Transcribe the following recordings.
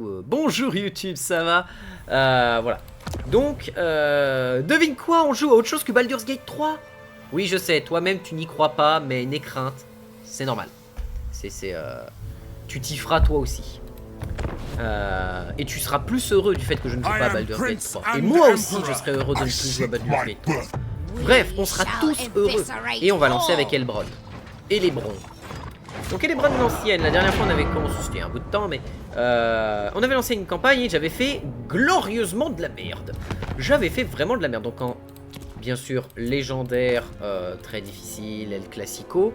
Bonjour YouTube, ça va? Voilà. Donc, devine quoi? On joue à autre chose que Baldur's Gate 3? Oui, je sais, toi-même tu n'y crois pas, mais n'aie crainte. C'est normal. Tu t'y feras toi aussi. Et tu seras plus heureux du fait que je ne joue pas à Baldur's Gate 3. Et moi aussi, je serai heureux de ne plus jouer à Baldur's Gate 3. Bref, on sera tous heureux. Et on va lancer avec Elbron. Elebron. Donc Elebron l'ancienne, la dernière fois on avait commencé, c'était un bout de temps, mais on avait lancé une campagne et j'avais fait glorieusement de la merde. J'avais fait vraiment de la merde. Donc en, bien sûr, légendaire, très difficile, El Classico.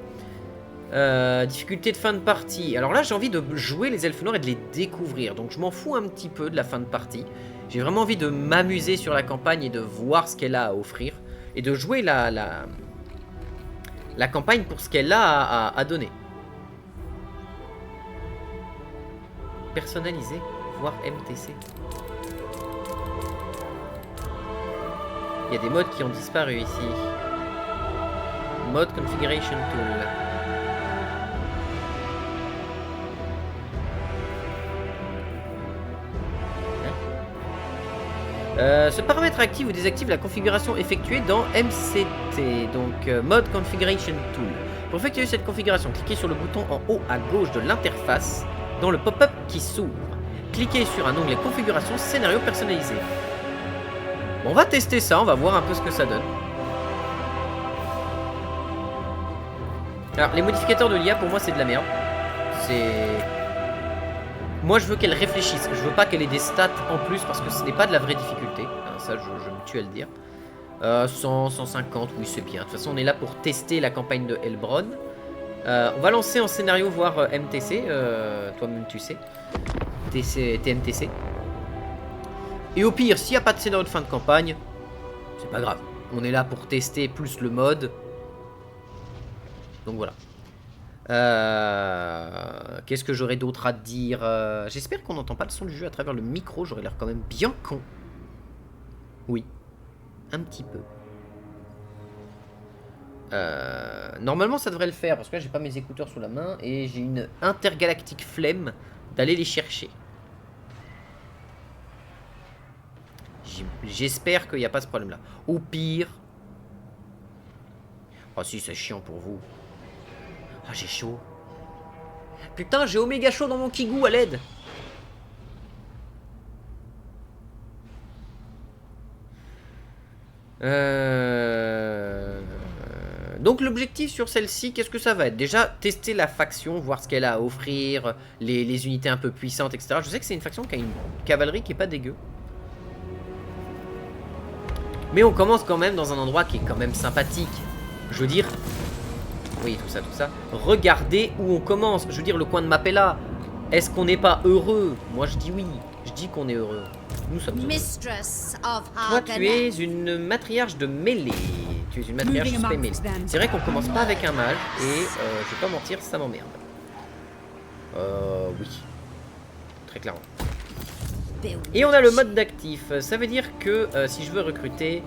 Difficulté de fin de partie. Alors là j'ai envie de jouer les elfes noirs et de les découvrir. Donc je m'en fous un petit peu de la fin de partie. J'ai vraiment envie de m'amuser sur la campagne et de voir ce qu'elle a à offrir. Et de jouer la campagne pour ce qu'elle a à donner. Personnaliser, voire MTC. Il y a des modes qui ont disparu ici. Mode Configuration Tool. Ce paramètre active ou désactive la configuration effectuée dans MCT, donc Mode Configuration Tool. Pour effectuer cette configuration, cliquez sur le bouton en haut à gauche de l'interface dans le pop-up qui s'ouvre. Cliquez sur un onglet configuration scénario personnalisé. Bon, on va tester ça, on va voir un peu ce que ça donne. Alors les modificateurs de l'IA pour moi c'est de la merde. Moi je veux qu'elle réfléchisse, je veux pas qu'elle ait des stats en plus parce que ce n'est pas de la vraie difficulté, hein, ça je me tue à le dire. 100, 150, oui c'est bien, de toute façon on est là pour tester la campagne de Elbron. On va lancer en scénario voire MTC, toi-même tu sais, TMTC. Et au pire, s'il n'y a pas de scénario de fin de campagne, c'est pas grave. On est là pour tester plus le mode. Donc voilà. Qu'est-ce que j'aurais d'autre à dire? J'espère qu'on n'entend pas le son du jeu à travers le micro, j'aurais l'air quand même bien con. Oui, un petit peu. Normalement ça devrait le faire parce que là j'ai pas mes écouteurs sous la main et j'ai une intergalactique flemme d'aller les chercher. J'espère qu'il n'y a pas ce problème là. Au pire... Oh si c'est chiant pour vous. Ah j'ai chaud. Putain j'ai oméga chaud dans mon kigou à l'aide. Donc l'objectif sur celle-ci, qu'est-ce que ça va être? Déjà, tester la faction, voir ce qu'elle a à offrir, les unités un peu puissantes, etc. Je sais que c'est une faction qui a une cavalerie qui est pas dégueu. Mais on commence quand même dans un endroit qui est quand même sympathique. Je veux dire... Oui, tout ça. Regardez où on commence. Je veux dire, le coin de map est là. Est-ce qu'on n'est pas heureux? Moi, je dis oui. Je dis qu'on est heureux. Nous sommes heureux. Toi, tu es une matriarche de mêlée. Tu es une matriarche spé mêlée. C'est vrai qu'on commence pas avec un mage. Et, je vais pas mentir, ça m'emmerde. Oui. Très clairement. Et on a le mode d'actif. Ça veut dire que si je veux recruter...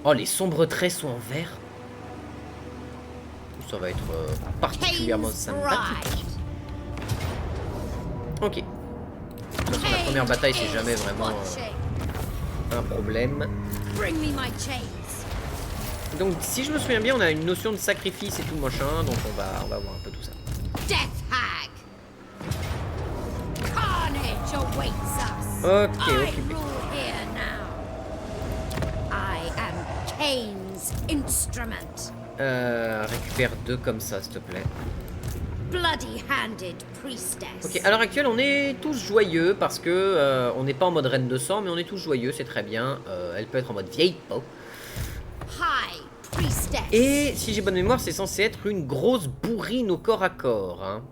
Oh, les sombres traits sont en vert. Ça va être particulièrement sympathique. Ok. De toute façon, la première bataille, c'est jamais vraiment un problème. Donc, si je me souviens bien, on a une notion de sacrifice et tout machin. Donc, on va voir un peu tout ça. Ok, occupé. Récupère 2 comme ça, s'il te plaît. Ok, à l'heure actuelle, on est tous joyeux parce que on n'est pas en mode reine de sang, mais on est tous joyeux, c'est très bien. Elle peut être en mode vieille peau. Et si j'ai bonne mémoire, c'est censé être une grosse bourrine au corps à corps. Hein.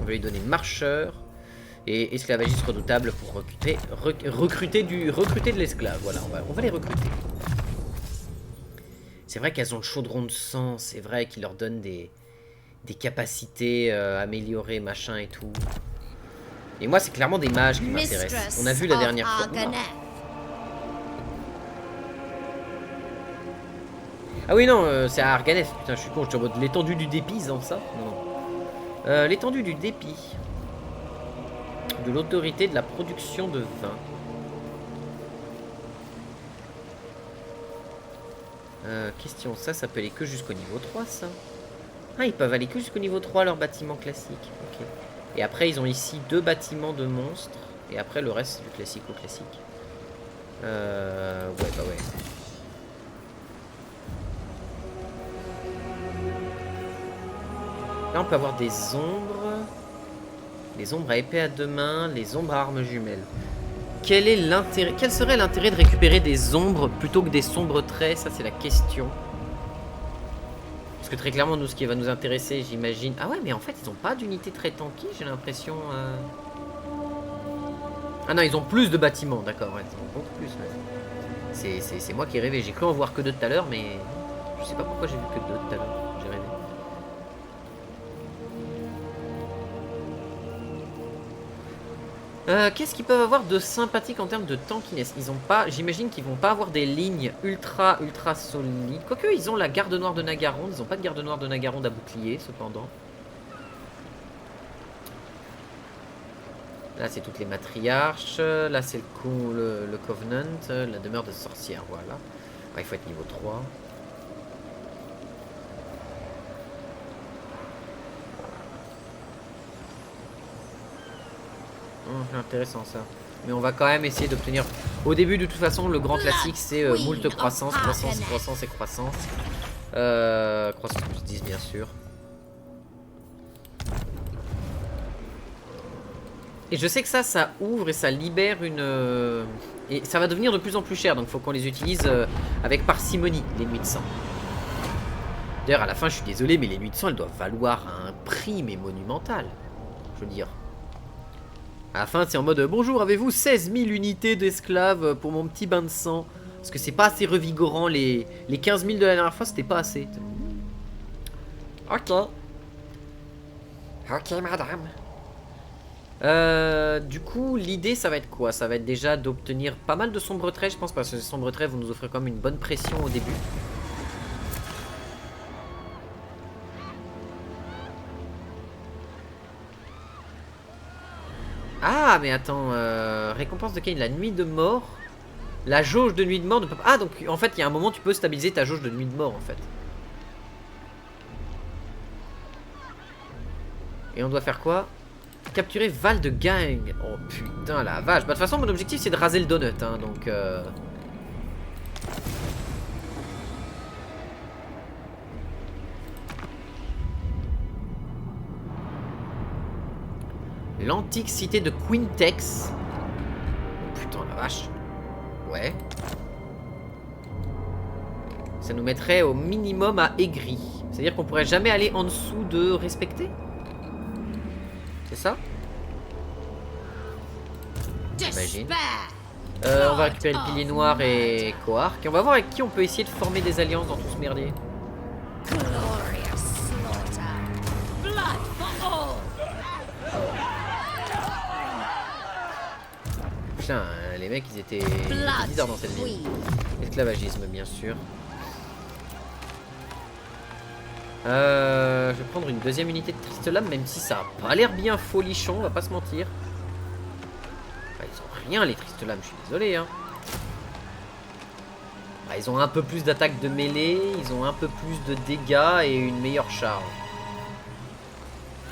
On va lui donner marcheur et esclavagiste redoutable pour recruter de l'esclave. Voilà, on va les recruter. C'est vrai qu'elles ont le chaudron de sang, c'est vrai qu'il leur donne des capacités améliorées, machin et tout. Et moi, c'est clairement des mages qui m'intéressent. On a vu la dernière fois. Ah oui, non, c'est à Arganeth. Putain, je suis con, je suis en mode l'étendue du dépit, dans ça. Non. L'étendue du dépit. de l'autorité de la production de vin. Question, ça peut aller que jusqu'au niveau 3, ça. Ah, ils peuvent aller que jusqu'au niveau 3, leur bâtiment classique. Ok. Et après, ils ont ici 2 bâtiments de monstres. Et après, le reste, c'est du classique au classique. Ouais, bah ouais. Là, on peut avoir des ombres. Les ombres à épée à 2 mains, les ombres à armes jumelles. Quel serait l'intérêt de récupérer des ombres plutôt que des sombres traits? Ça, c'est la question. Parce que très clairement, nous, ce qui va nous intéresser, j'imagine... Ah ouais, mais en fait, ils n'ont pas d'unité très tanky, j'ai l'impression. Ah non, ils ont plus de bâtiments, d'accord. Ouais, ils ont beaucoup plus. Ouais. C'est moi qui ai rêvé. J'ai cru en voir que 2 tout à l'heure, mais... Je sais pas pourquoi j'ai vu que 2 tout à l'heure. J'ai rêvé. Qu'est-ce qu'ils peuvent avoir de sympathique en termes de tankiness? Ils ont pas, j'imagine qu'ils vont pas avoir des lignes ultra solides. Quoique ils ont la garde noire de Nagaronde, ils ont pas de garde noire de Nagaronde à bouclier cependant. Là c'est toutes les matriarches, là c'est le Covenant, la demeure de sorcière, voilà. Ouais, il faut être niveau 3. Intéressant ça. Mais on va quand même essayer d'obtenir... Au début de toute façon le grand classique c'est moult croissance et croissance. Croissance plus 10 bien sûr. Et je sais que ça ouvre et ça libère une... Et ça va devenir de plus en plus cher, donc il faut qu'on les utilise avec parcimonie, les nuits de sang. D'ailleurs à la fin je suis désolé mais les nuits de sang elles doivent valoir un prix mais monumental. Je veux dire... À la fin, c'est en mode bonjour, avez-vous 16 000 unités d'esclaves pour mon petit bain de sang? Parce que c'est pas assez revigorant. Les 15 000 de la dernière fois, c'était pas assez. Ok. Ok, madame. Du coup, l'idée, ça va être quoi? Ça va être déjà d'obtenir pas mal de sombres traits, je pense, parce que ces sombres traits vont nous offrir quand même une bonne pression au début. Ah, mais attends, récompense de Kane, la nuit de mort. La jauge de nuit de mort ne peut pas... Ah, donc en fait, il y a un moment, tu peux stabiliser ta jauge de nuit de mort, en fait. Et on doit faire quoi? Capturer Val de Gang. Oh putain, la vache. Bah, de toute façon, mon objectif, c'est de raser le donut, hein, donc... L'antique cité de Quintex. Oh putain, la vache. Ouais. Ça nous mettrait au minimum à aigri. C'est-à-dire qu'on pourrait jamais aller en dessous de respecter. C'est ça? J'imagine. On va récupérer le pilier noir et Coarc. Et on va voir avec qui on peut essayer de former des alliances dans tout ce merdier. Putain, les mecs ils étaient bizarres dans cette ville. Esclavagisme bien sûr. Je vais prendre une deuxième unité de Triste Lame, même si ça a pas l'air bien folichon, on va pas se mentir. Bah, ils ont rien les Tristes Lames, je suis désolé hein. Bah, ils ont un peu plus d'attaque de mêlée, ils ont un peu plus de dégâts et une meilleure charge.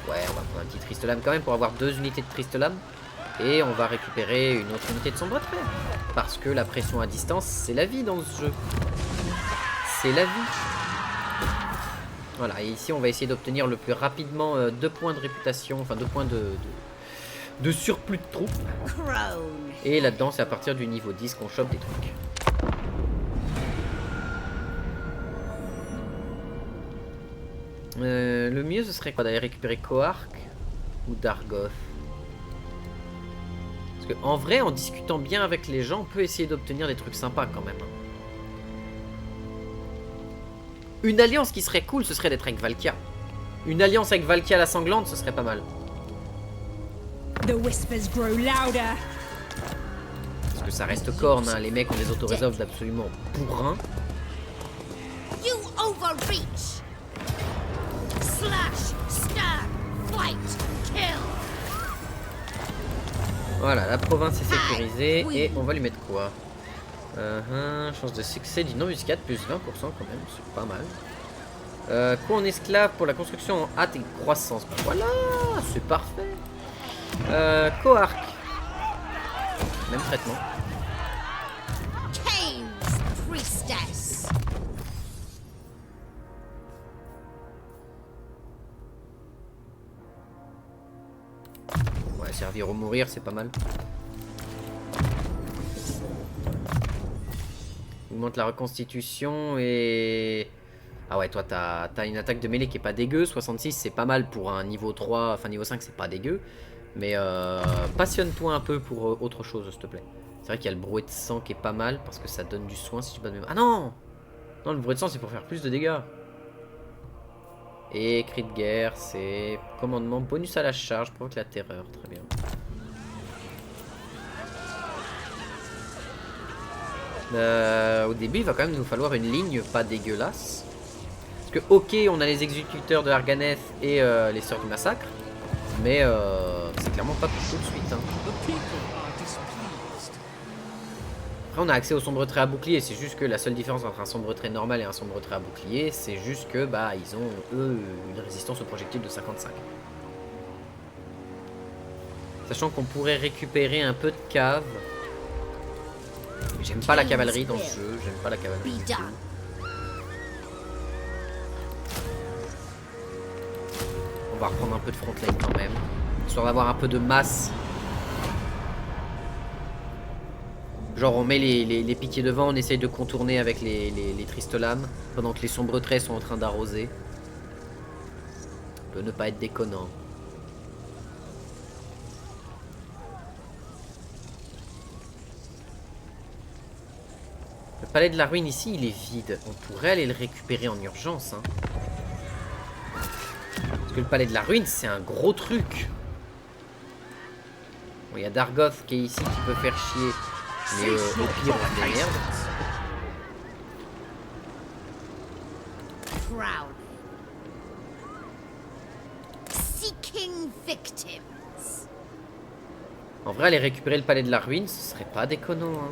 Ouais, on va prendre un petit Triste Lame quand même pour avoir 2 unités de Triste Lame. Et on va récupérer une autre unité de sombre trait. Parce que la pression à distance, c'est la vie dans ce jeu. C'est la vie. Voilà, et ici on va essayer d'obtenir le plus rapidement 2 points de réputation, enfin 2 points de surplus de troupes. Et là-dedans, c'est à partir du niveau 10 qu'on chope des trucs. Le mieux, ce serait quoi d'aller récupérer Coarc ou Dargoth? Parce qu'en vrai, en discutant bien avec les gens, on peut essayer d'obtenir des trucs sympas quand même. Une alliance qui serait cool, ce serait d'être avec Valkia. Une alliance avec Valkia la sanglante, ce serait pas mal. Parce que ça reste corne, hein. Les mecs ont des autorésolves d'absolument bourrin. You overreach. Slash, stab, fight, kill. Voilà, la province est sécurisée et on va lui mettre quoi? Chance de succès du non-muscade, plus 20% quand même, c'est pas mal. Quoi en esclave pour la construction en hâte et croissance. Bah voilà, c'est parfait. Coarc. Même traitement. Ouais, servir ou mourir, c'est pas mal. Augmente la reconstitution et... Ah ouais, toi, t'as une attaque de mêlée qui est pas dégueu. 66, c'est pas mal pour un niveau 3. Enfin, niveau 5, c'est pas dégueu. Mais passionne-toi un peu pour autre chose, s'il te plaît. C'est vrai qu'il y a le brouet de sang qui est pas mal parce que ça donne du soin si je pas de mémoire. Ah non! Non, le brouet de sang, c'est pour faire plus de dégâts. Et cri de guerre, c'est commandement bonus à la charge, provoque la terreur. Très bien. Au début, il va quand même nous falloir une ligne pas dégueulasse. Parce que, ok, on a les exécuteurs de Arganeth et les sœurs du massacre. Mais c'est clairement pas pour tout de suite. Hein. Après, on a accès au sombre trait à bouclier. C'est juste que la seule différence entre un sombre trait normal et un sombre trait à bouclier, c'est juste que, bah, ils ont, eux, une résistance aux projectiles de 55. Sachant qu'on pourrait récupérer un peu de cave. J'aime pas la cavalerie dans ce jeu. J'aime pas la cavalerie du tout. On va reprendre un peu de front line quand même. Histoire d'avoir un peu de masse. Genre on met les piquets devant, on essaye de contourner avec les tristes lames. Pendant que les sombres traits sont en train d'arroser. Peut ne pas être déconnant. Le palais de la ruine ici il est vide. On pourrait aller le récupérer en urgence. Hein. Parce que le palais de la ruine c'est un gros truc. Bon, il y a Dargoth qui est ici qui peut faire chier. Mais au pire, on se démerde. En vrai, aller récupérer le palais de la ruine, ce serait pas déconnant. Hein.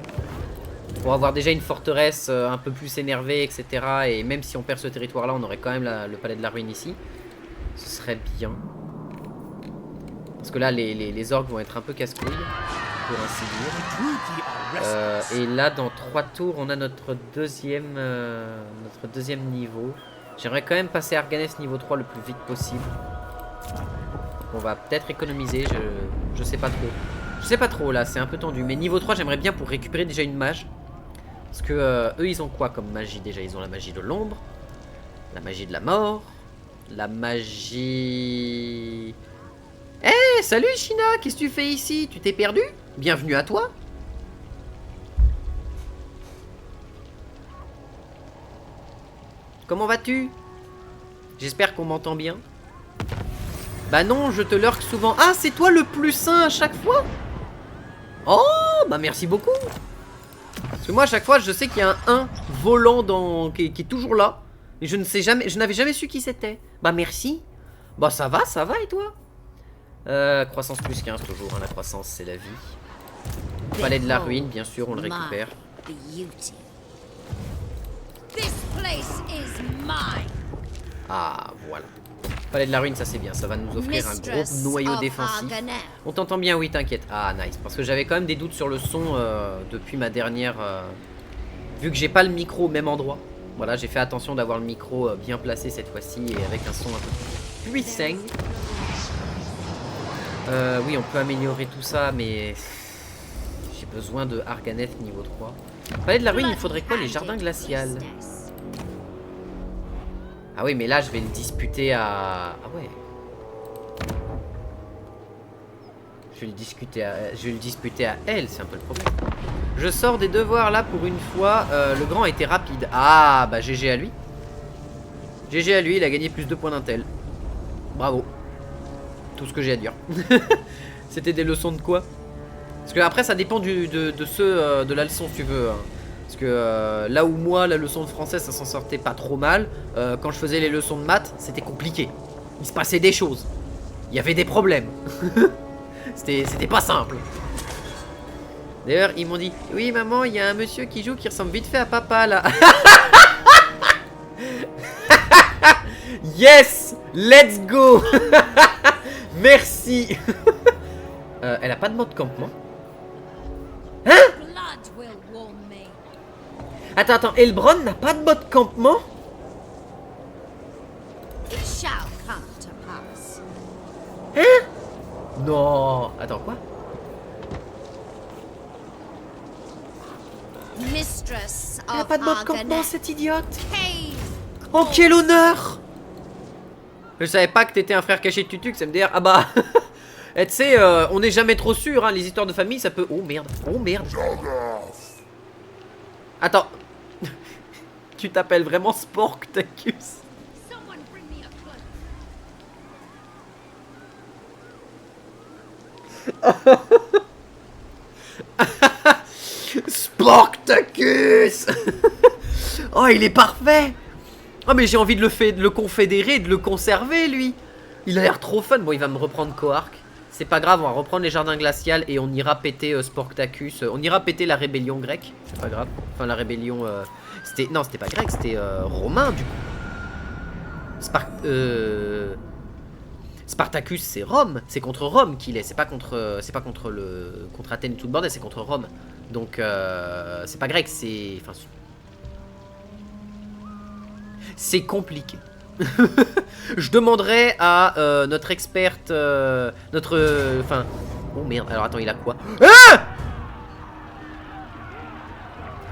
Pour avoir déjà une forteresse un peu plus énervée, etc. Et même si on perd ce territoire-là, on aurait quand même le palais de la ruine ici. Ce serait bien. Parce que là, les orques vont être un peu casse-couilles, pour ainsi dire. Et là, dans 3 tours, on a notre deuxième niveau. J'aimerais quand même passer Arganeth niveau 3 le plus vite possible. On va peut-être économiser, je sais pas trop. Je sais pas trop, là, c'est un peu tendu. Mais niveau 3, j'aimerais bien pour récupérer déjà une mage. Parce que eux, ils ont quoi comme magie déjà? Ils ont la magie de l'ombre, la magie de la mort, la magie... Eh, salut China, qu'est-ce que tu fais ici? Tu t'es perdu? Bienvenue à toi. Comment vas-tu? J'espère qu'on m'entend bien. Bah non, je te lurk souvent. Ah, c'est toi le plus 1 à chaque fois? Oh, bah merci beaucoup. Parce que moi, à chaque fois, je sais qu'il y a un 1 volant qui est toujours là. Et je n'avais jamais su qui c'était. Bah merci. Bah ça va et toi? Croissance plus 15 toujours, hein, la croissance c'est la vie. Palais de la ruine, bien sûr, on le récupère. Ah, voilà. Palais de la ruine, ça c'est bien, ça va nous offrir un gros noyau défensif. On t'entend bien, oui, t'inquiète. Ah, nice, parce que j'avais quand même des doutes sur le son depuis ma dernière... Vu que j'ai pas le micro au même endroit. Voilà, j'ai fait attention d'avoir le micro bien placé cette fois-ci et avec un son un peu plus puissant. Oui, on peut améliorer tout ça, mais j'ai besoin de Arganeth niveau 3. Palais de la ruine, il faudrait quoi? Les jardins glaciales. Ah oui, mais là, je vais le disputer à... Ah ouais. Je vais le disputer à elle, c'est un peu le problème. Je sors des devoirs là pour une fois. Le grand a été rapide. Ah, bah GG à lui. GG à lui, il a gagné plus de points d'intel. Bravo. Tout ce que j'ai à dire. C'était des leçons de quoi? Parce que après ça dépend de la leçon si tu veux. Hein. Parce que là où moi la leçon de français ça s'en sortait pas trop mal. Quand je faisais les leçons de maths c'était compliqué. Il se passait des choses. Il y avait des problèmes. C'était pas simple. D'ailleurs, ils m'ont dit, oui maman, il y a un monsieur qui joue qui ressemble vite fait à papa là. Yes, let's go. Merci. Elle a pas de mode campement. Hein? Attends, Elbron n'a pas de mode campement? Hein? Non. Attends, quoi? Elle a pas de mode campement, cette idiote. Oh, quel honneur! Je savais pas que t'étais un frère caché de Tutux, MDR. Ah bah... Et tu sais, on n'est jamais trop sûr, hein, les histoires de famille, ça peut... Oh merde, oh merde. Attends. Tu t'appelles vraiment Sporktacus? Sporktacus. Oh, il est parfait. Oh, mais j'ai envie de le confédérer, de le conserver, lui. Il a l'air trop fun. Bon, il va me reprendre Coark. C'est pas grave, on va reprendre les jardins glaciales et on ira péter Sporktacus. On ira péter la rébellion grecque. C'est pas grave. Enfin, la rébellion... Non, c'était pas grec, c'était romain, du coup. Spartacus, c'est Rome. C'est contre Rome qu'il est. C'est pas contre Athènes et tout le bordel, c'est contre Rome. Donc, c'est pas grec, c'est... Enfin, c'est compliqué. Je demanderai à notre experte, enfin... Oh merde, alors attends, il a quoi? Ah!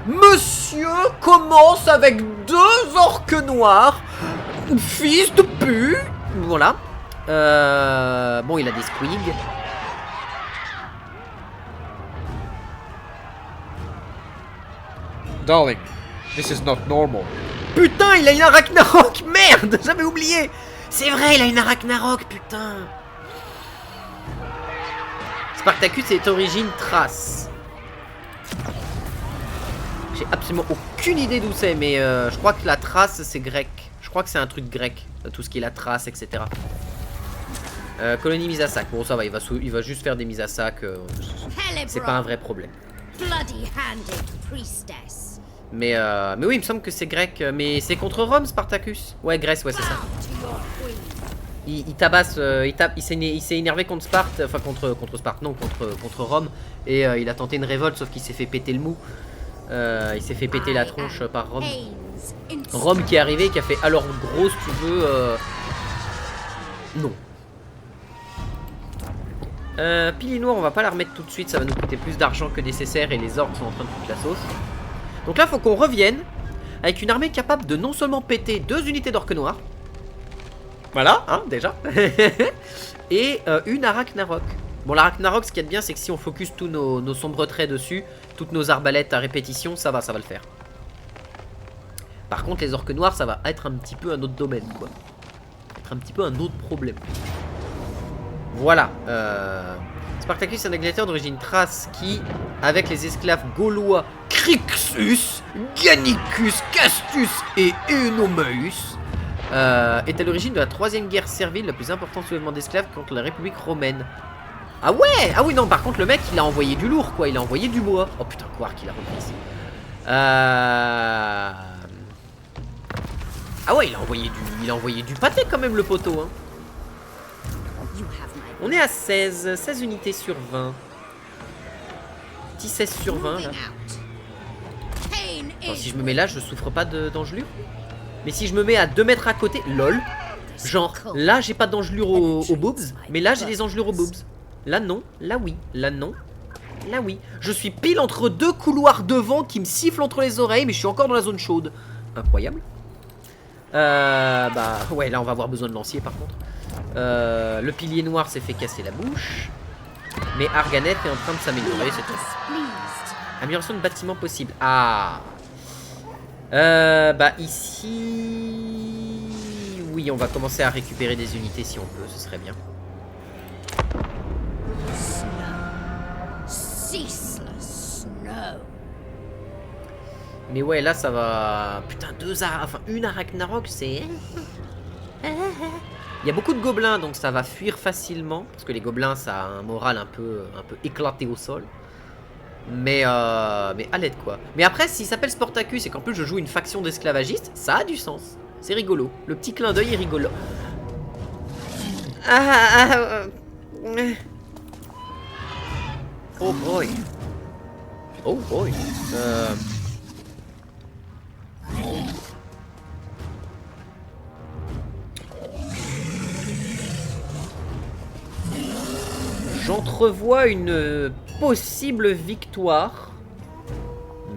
Monsieur commence avec 2 orques noirs. Fils de pute. Voilà. Bon, il a des squigs. Darling, this is not normal. Putain, il a une Arachnarok. Merde, j'avais oublié. C'est vrai, il a une Arachnarok, putain. Spartacus est d'origine thrace. J'ai absolument aucune idée d'où c'est, mais je crois que la Thrace, c'est grec. Je crois que c'est un truc grec, tout ce qui est la Thrace, etc. Colonie mise à sac. Bon, ça va, il va juste faire des mises à sac. C'est pas un vrai problème. Mais oui, il me semble que c'est grec. Mais c'est contre Rome, Spartacus. Ouais, Grèce, ouais, c'est ça. Il tabasse, il s'est énervé contre Sparte, enfin contre Sparte, non, contre Rome. Et il a tenté une révolte, sauf qu'il s'est fait péter le mou. Il s'est fait péter la tronche par Rome. Rome qui est arrivé et qui a fait, alors gros, si tu veux... Non. Pili noire, on va pas la remettre tout de suite, ça va nous coûter plus d'argent que nécessaire et les orques sont en train de foutre la sauce. Donc là, faut qu'on revienne avec une armée capable de non seulement péter 2 unités d'orques noirs. Voilà, hein, déjà. Et une Arachnarok. Bon, l'Arachnarok, ce qu'il y a de bien, c'est que si on focus tous nos sombres traits dessus, toutes nos arbalètes à répétition, ça va le faire. Par contre, les orques noirs, ça va être un petit peu un autre domaine, quoi. Être un petit peu un autre problème. Voilà. Spartacus est un gladiateur d'origine thrace qui, avec les esclaves gaulois Crixus, Gannicus, Castus et Eunomaeus, est à l'origine de la 3e guerre servile, la plus importante soulèvement d'esclaves contre la République romaine. Ah ouais! Ah oui, non, par contre, le mec, il a envoyé du lourd, quoi. Il a envoyé du bois. Oh putain, quoi qu'il a repris. Ah ouais, il a envoyé du pâté, quand même, le poteau, hein. On est à 16 unités sur 20. Petit 16 sur 20, là. Attends, si je me mets là, je souffre pas d'engelure. Mais si je me mets à 2 mètres à côté, lol. Genre, là, j'ai pas d'engelure aux boobs, mais là, j'ai des engelures aux boobs. Là, non. Là, oui. Là, non. Là, oui. Je suis pile entre 2 couloirs de vent qui me sifflent entre les oreilles, mais je suis encore dans la zone chaude. Incroyable. Bah, ouais, là, on va avoir besoin de lancier, par contre. Le pilier noir s'est fait casser la bouche. Mais Arganet est en train de s'améliorer, c'est tout. Amélioration de bâtiment possible. Ah. Bah, ici... Oui, on va commencer à récupérer des unités si on peut, ce serait bien. Mais ouais, là, ça va... Putain, une Arachnarok, c'est... Il y a beaucoup de gobelins, donc ça va fuir facilement. Parce que les gobelins, ça a un moral un peu éclaté au sol. Mais à l'aide quoi. Mais après, s'il s'appelle Sportacus et qu'en plus je joue une faction d'esclavagistes, ça a du sens. C'est rigolo. Le petit clin d'œil est rigolo. Oh boy. Oh boy. J'entrevois une possible victoire.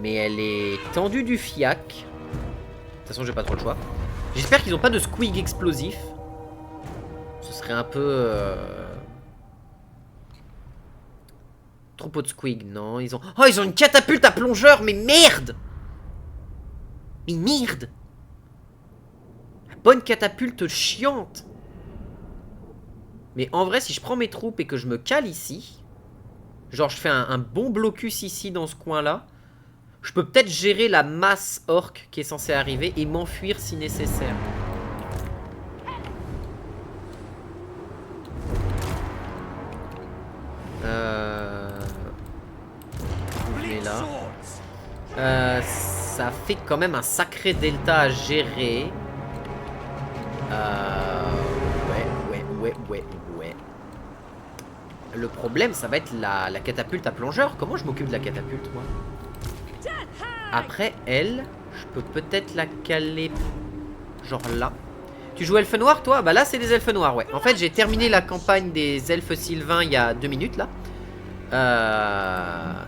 Mais elle est tendue du fiac. De toute façon, j'ai pas trop le choix. J'espère qu'ils n'ont pas de squig explosif. Ce serait un peu... Troupeau de squig, non. Ils ont... Oh, ils ont une catapulte à plongeur, mais merde! Mais merde! La bonne catapulte chiante! Mais en vrai, si je prends mes troupes et que je me cale ici, genre je fais un bon blocus ici dans ce coin-là, je peux peut-être gérer la masse orc qui est censée arriver et m'enfuir si nécessaire. Là. Ça fait quand même un sacré delta à gérer. Ouais. Le problème, ça va être la catapulte à plongeur. Comment je m'occupe de la catapulte, moi? Après, elle, je peux peut-être la caler genre là. Tu joues elfe noir, toi? Bah là, c'est des elfes noirs, ouais. En fait, j'ai terminé la campagne des elfes sylvains il y a 2 minutes, là.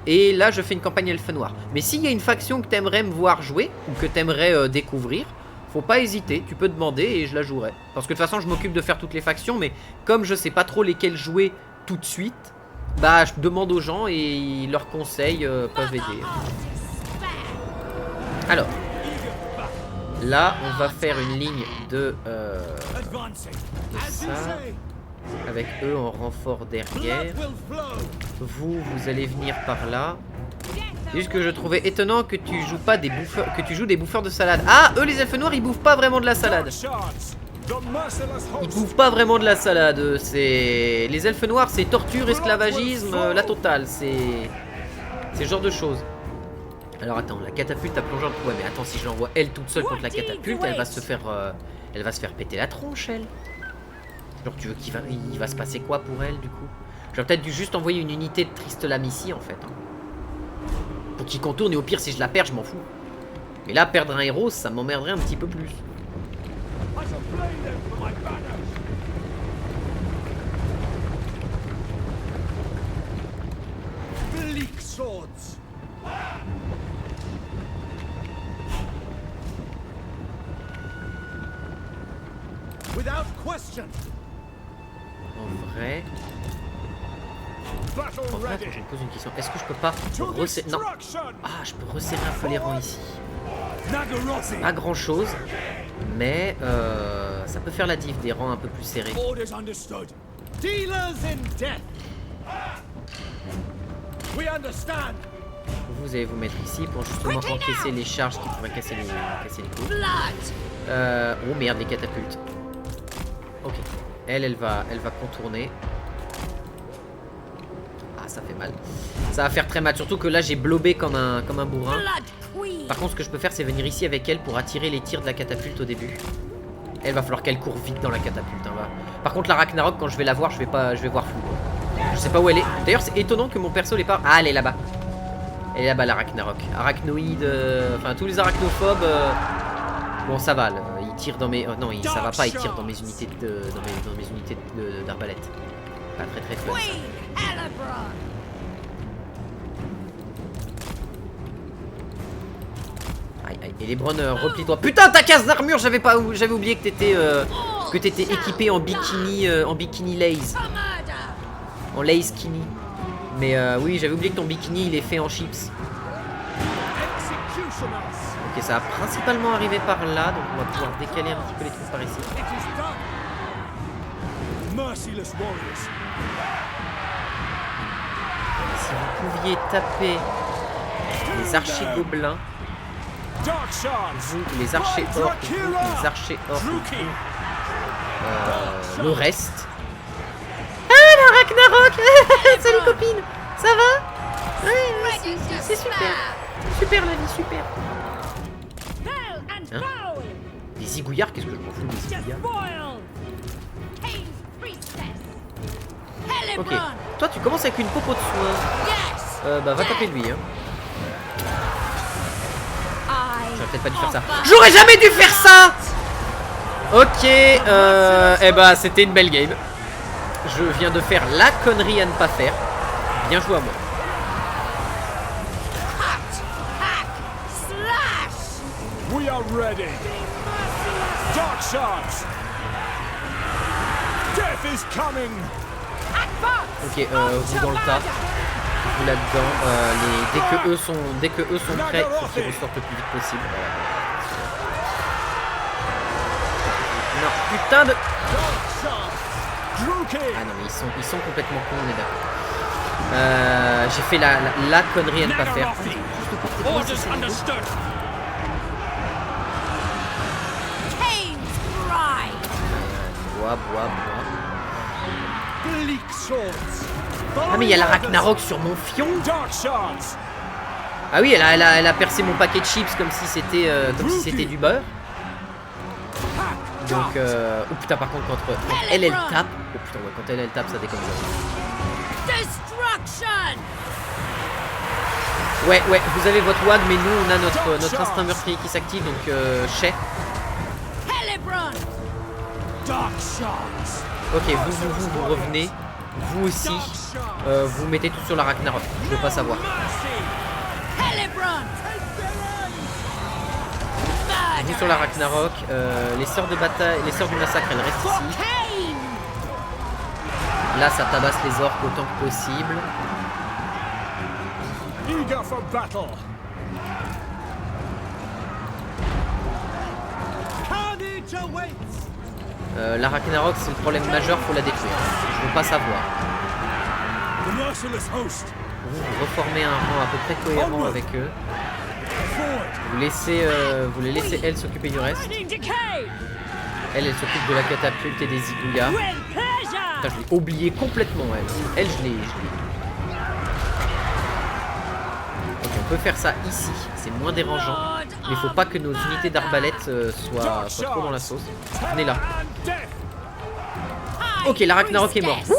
Et là, je fais une campagne elfe noir. Mais s'il y a une faction que t'aimerais me voir jouer, ou que t'aimerais découvrir, faut pas hésiter, tu peux demander et je la jouerai. Parce que de toute façon, je m'occupe de faire toutes les factions, mais comme je sais pas trop lesquelles jouer tout de suite, bah je demande aux gens et leurs conseils peuvent aider. Alors, là, on va faire une ligne de ça, avec eux en renfort derrière. Vous allez venir par là. C'est juste que je trouvais étonnant que tu joues pas des bouffeurs, que tu joues des bouffeurs de salade. Ah, eux les elfes noirs, ils bouffent pas vraiment de la salade. Ils bouffent pas vraiment de la salade. C'est les elfes noirs, c'est torture, esclavagisme, la totale. C'est ce genre de choses. Alors attends, la catapulte à plongeur. Ouais, mais attends, si je l'envoie elle toute seule contre la catapulte, elle va se faire péter la tronche, elle. Genre tu veux il va se passer quoi pour elle du coup? J'aurais peut-être dû juste envoyer une unité de Tristelam ici en fait. Pour qu'il contourne et au pire si je la perds je m'en fous. Mais là perdre un héros ça m'emmerderait un petit peu plus. En vrai, attends, je me pose une question. Est-ce que je peux pas resserrer... Non. Ah, je peux resserrer un peu les rangs ici. Pas grand chose, mais ça peut faire la diff des rangs un peu plus serrés. Vous allez vous mettre ici pour justement encaisser les charges qui pourraient casser les coups. Oh merde, les catapultes. Ok. Elle va contourner. Ah, ça fait mal. Ça va faire très mal. Surtout que là, j'ai blobé comme un bourrin. Par contre, ce que je peux faire, c'est venir ici avec elle pour attirer les tirs de la catapulte au début. Elle va falloir qu'elle court vite dans la catapulte. Hein, Par contre, la Ragnarok, quand je vais la voir, je vais voir flou. Je sais pas où elle est. D'ailleurs, c'est étonnant que mon perso l'ait pas. Ah, elle est là-bas. Elle est là-bas, la Ragnarok. Arachnoïde, enfin tous les arachnophobes. Bon, ça va. Il tire dans mes. Non, ça va pas. Il tire dans mes unités dans mes unités d'arbalète. Pas très fun. Aïe. Et les Browns, replie-toi. Putain, ta case d'armure, j'avais oublié que t'étais équipé en bikini lace. En lace skinny. Mais oui, j'avais oublié que ton bikini il est fait en chips. Ok, ça va principalement arriver par là, donc on va pouvoir décaler un petit peu les troupes par ici. Si vous pouviez taper les archers gobelins, vous, les archers orques, les archers orques, le reste. Ah, la Ragnarok. Salut copine. Ça va? Ouais, C'est super. Super la vie, super. Hein? Des zigouillards, qu'est-ce que je m'en fous des zigouillards? Ok, toi tu commences avec une popo de soin. Bah va taper lui hein. J'aurais peut-être pas dû faire ça. J'aurais jamais dû faire ça. Ok, eh bah c'était une belle game. Je viens de faire la connerie à ne pas faire. Bien joué à moi. We are ready. Dark shots. Death is coming. Ok, vous dans le tas. Vous là-dedans. Dès que eux sont prêts, il faut qu'ils ressortent le plus vite possible. Non, putain de... Ah non mais ils sont complètement cons, on est d'accord. J'ai fait la connerie à ne pas faire. Bois. Ah mais il y a la Ragnarok sur mon fion. Ah oui, elle a percé mon paquet de chips comme si c'était du beurre. Donc oh putain, par contre quand elle tape. Oh putain, ouais, quand elle tape ça déconne. Ouais, vous avez votre WAG mais nous on a notre instinct meurtrier qui s'active donc chez. Ok, vous revenez. Vous aussi. Vous mettez tout sur la Ragnarok. Je veux pas savoir. Vous sur la Ragnarok. Les sœurs de bataille, les sœurs du massacre, elles restent ici. Là, ça tabasse les orques autant que possible. La Ragnarok, c'est le problème majeur, faut la détruire. Je veux pas savoir. Vous reformez un rang à peu près cohérent avec eux. Vous les laissez elles s'occuper du reste. Elle s'occupe de la catapulte et des zigouillards. Putain, je l'ai oublié complètement elle. Je l'ai. Ok, on peut faire ça ici, c'est moins dérangeant. Mais il faut pas que nos unités d'arbalète soient trop dans la sauce. Venez là. Ok, la Ragnarok est morte.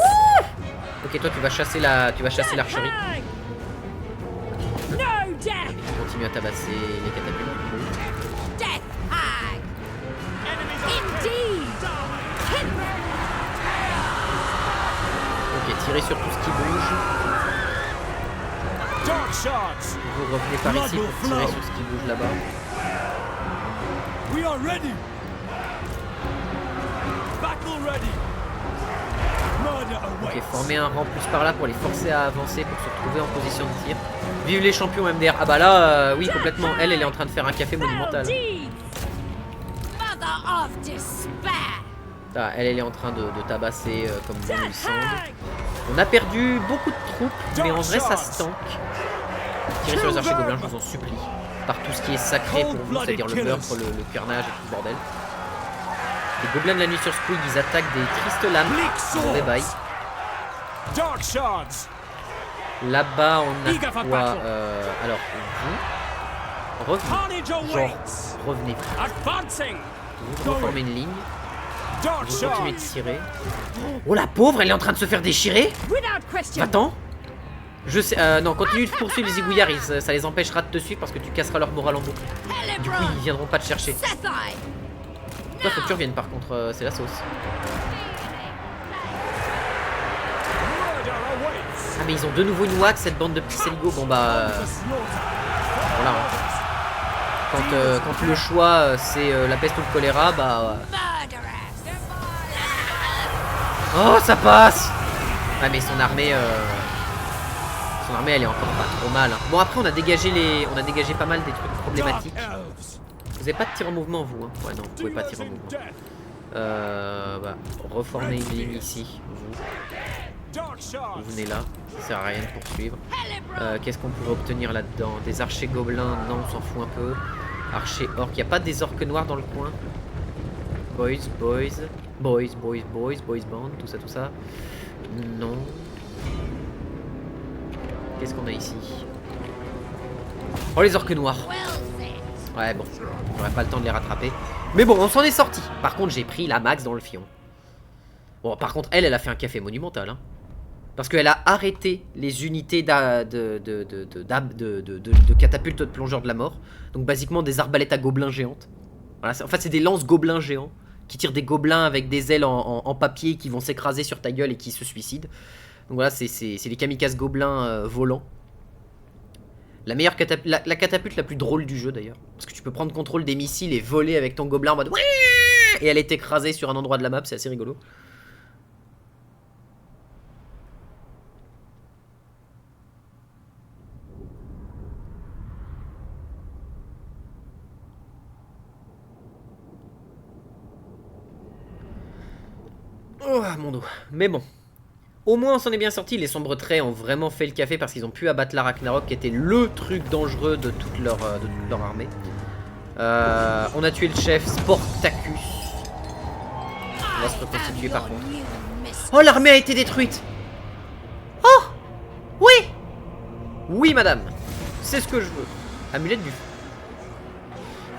Ok, toi tu vas chasser l'archerie. Continue à tabasser les catapultes. Ok, tirez sur tout ce qui bouge. Vous revenez par ici pour tirer sur ce qui bouge là-bas. Ok, formez un rang plus par là pour les forcer à avancer pour se retrouver en position de tir. Vive les champions MDR. Ah bah là, oui complètement. Elle est en train de faire un café monumental. Ah, elle est en train de tabasser comme bon lui semble. On a perdu beaucoup de troupes, mais en vrai ça se tank. Tirez sur les archers gobelins, je vous en supplie. Par tout ce qui est sacré pour vous, c'est-à-dire le meurtre, le carnage et tout le bordel. Les gobelins de la nuit sur Squig, ils attaquent des tristes lames. Ils vous réveillent. Là-bas, on a quoi alors, vous revenez. Genre, revenez. Vous reformez une ligne. Vous continuez de tirer. Oh la pauvre, elle est en train de se faire déchirer. Attends. Je sais. Non, continue de poursuivre les zigouillards. Ça les empêchera de te suivre parce que tu casseras leur morale en boucle. Du coup, ils viendront pas te chercher. Toi, faut que tu reviennes par contre. C'est la sauce. Ah, mais ils ont de nouveau une WAG, cette bande de pixeligo. Bon bah. Voilà. Quand le choix c'est la peste ou le choléra, bah. Oh, ça passe. Ouais, mais son armée elle est encore pas trop mal. Hein. Bon, après on a dégagé pas mal des trucs problématiques. Vous avez pas de tir en mouvement vous hein. Ouais non, vous pouvez pas tirer en mouvement. Bah, reformer une ligne ici. Vous venez là, ça sert à rien de poursuivre. Qu'est-ce qu'on pourrait obtenir là-dedans? Des archers gobelins, non on s'en fout un peu. Archers orques, y a pas des orques noirs dans le coin? Boys band, tout ça. Non. Qu'est-ce qu'on a ici? Oh les orques noirs. Ouais bon, j'aurais pas le temps de les rattraper. Mais bon, on s'en est sorti. Par contre, j'ai pris la max dans le fion. Bon, par contre, elle a fait un café monumental. Hein. Parce qu'elle a arrêté les unités de catapultes de plongeurs de la mort. Donc basiquement des arbalètes à gobelins géantes. Voilà, en fait, c'est des lances gobelins géants qui tirent des gobelins avec des ailes en papier qui vont s'écraser sur ta gueule et qui se suicident. Donc voilà, c'est les kamikazes gobelins volants. La meilleure la catapulte la plus drôle du jeu d'ailleurs. Parce que tu peux prendre contrôle des missiles et voler avec ton gobelin en mode... Et elle est écrasée sur un endroit de la map, c'est assez rigolo. Oh mon dos. Mais bon. Au moins on s'en est bien sorti. Les sombres traits ont vraiment fait le café parce qu'ils ont pu abattre la Ragnarok qui était le truc dangereux de toute leur armée. On a tué le chef Sportacus. On va se reconstituer par contre. Oh, l'armée a été détruite. Oh, oui. Oui madame. C'est ce que je veux. Amulette du feu.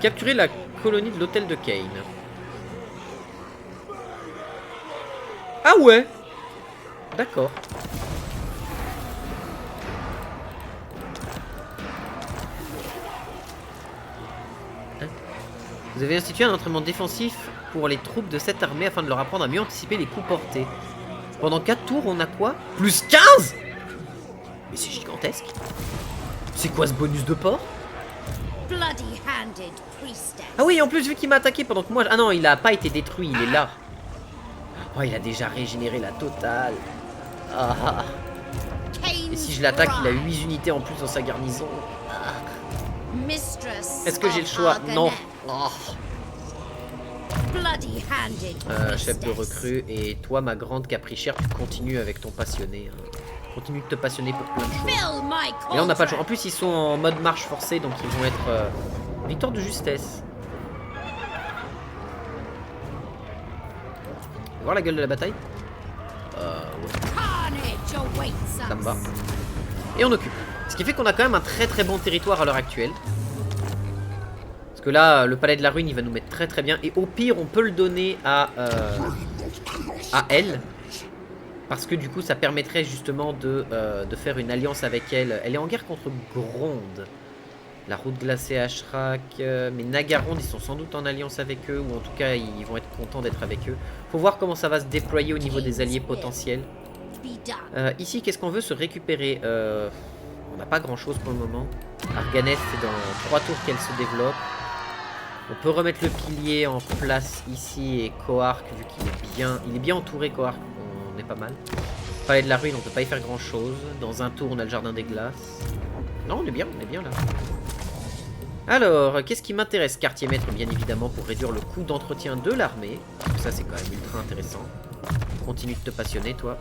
Capturer la colonie de l'hôtel de Kane. Ah ouais. D'accord. Hein? Vous avez institué un entraînement défensif pour les troupes de cette armée afin de leur apprendre à mieux anticiper les coups portés. Pendant 4 tours, on a quoi? Plus 15? Mais c'est gigantesque. C'est quoi ce bonus de port? Ah oui, en plus, vu qu'il m'a attaqué pendant que moi... Ah non, il a pas été détruit, il est là. Oh, il a déjà régénéré la totale. Ah. Et si je l'attaque, il a 8 unités en plus dans sa garnison. Ah. Est-ce que j'ai le choix? Non. Oh. Chef de recrue. Et toi, ma grande qui a pris cher, tu continues avec ton passionné. Hein. Continue de te passionner pour plein de choses. Et là, on n'a pas le choix. En plus, ils sont en mode marche forcée, donc ils vont être... victoire de justesse. Voir la gueule de la bataille. Ouais. Ça me va. Et on occupe. Ce qui fait qu'on a quand même un très très bon territoire à l'heure actuelle. Parce que là, le palais de la ruine, il va nous mettre très très bien. Et au pire, on peut le donner à elle. Parce que du coup, ça permettrait justement de faire une alliance avec elle. Elle est en guerre contre Gronde. La route glacée à Ashrak. Mais Nagaronde, ils sont sans doute en alliance avec eux. Ou en tout cas, ils vont être contents d'être avec eux. Faut voir comment ça va se déployer au niveau des alliés potentiels. Ici, qu'est-ce qu'on veut se récupérer? On n'a pas grand chose pour le moment. Arganeth, c'est dans 3 tours qu'elle se développe. On peut remettre le pilier en place ici. Et Koark, vu qu'il est bien entouré, Koark, on est pas mal. Palais de la ruine, on peut pas y faire grand chose. Dans un tour, on a le jardin des glaces. Non, on est bien là. Alors, qu'est-ce qui m'intéresse? Quartier maître, bien évidemment, pour réduire le coût d'entretien de l'armée. Ça, c'est quand même ultra intéressant. Continue de te passionner, toi.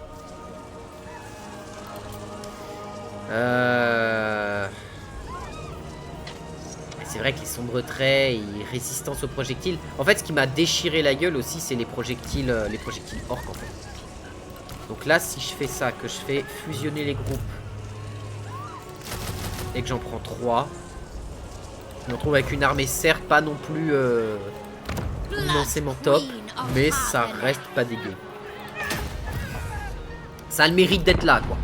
C'est vrai que les sombres traits et résistance aux projectiles. En fait, ce qui m'a déchiré la gueule aussi, c'est les projectiles orques, en fait. Donc là, si je fais ça, que je fais fusionner les groupes et que j'en prends 3, je me retrouve avec une armée certes pas non plus immensément top, mais ça reste pas dégueu. Ça a le mérite d'être là, quoi.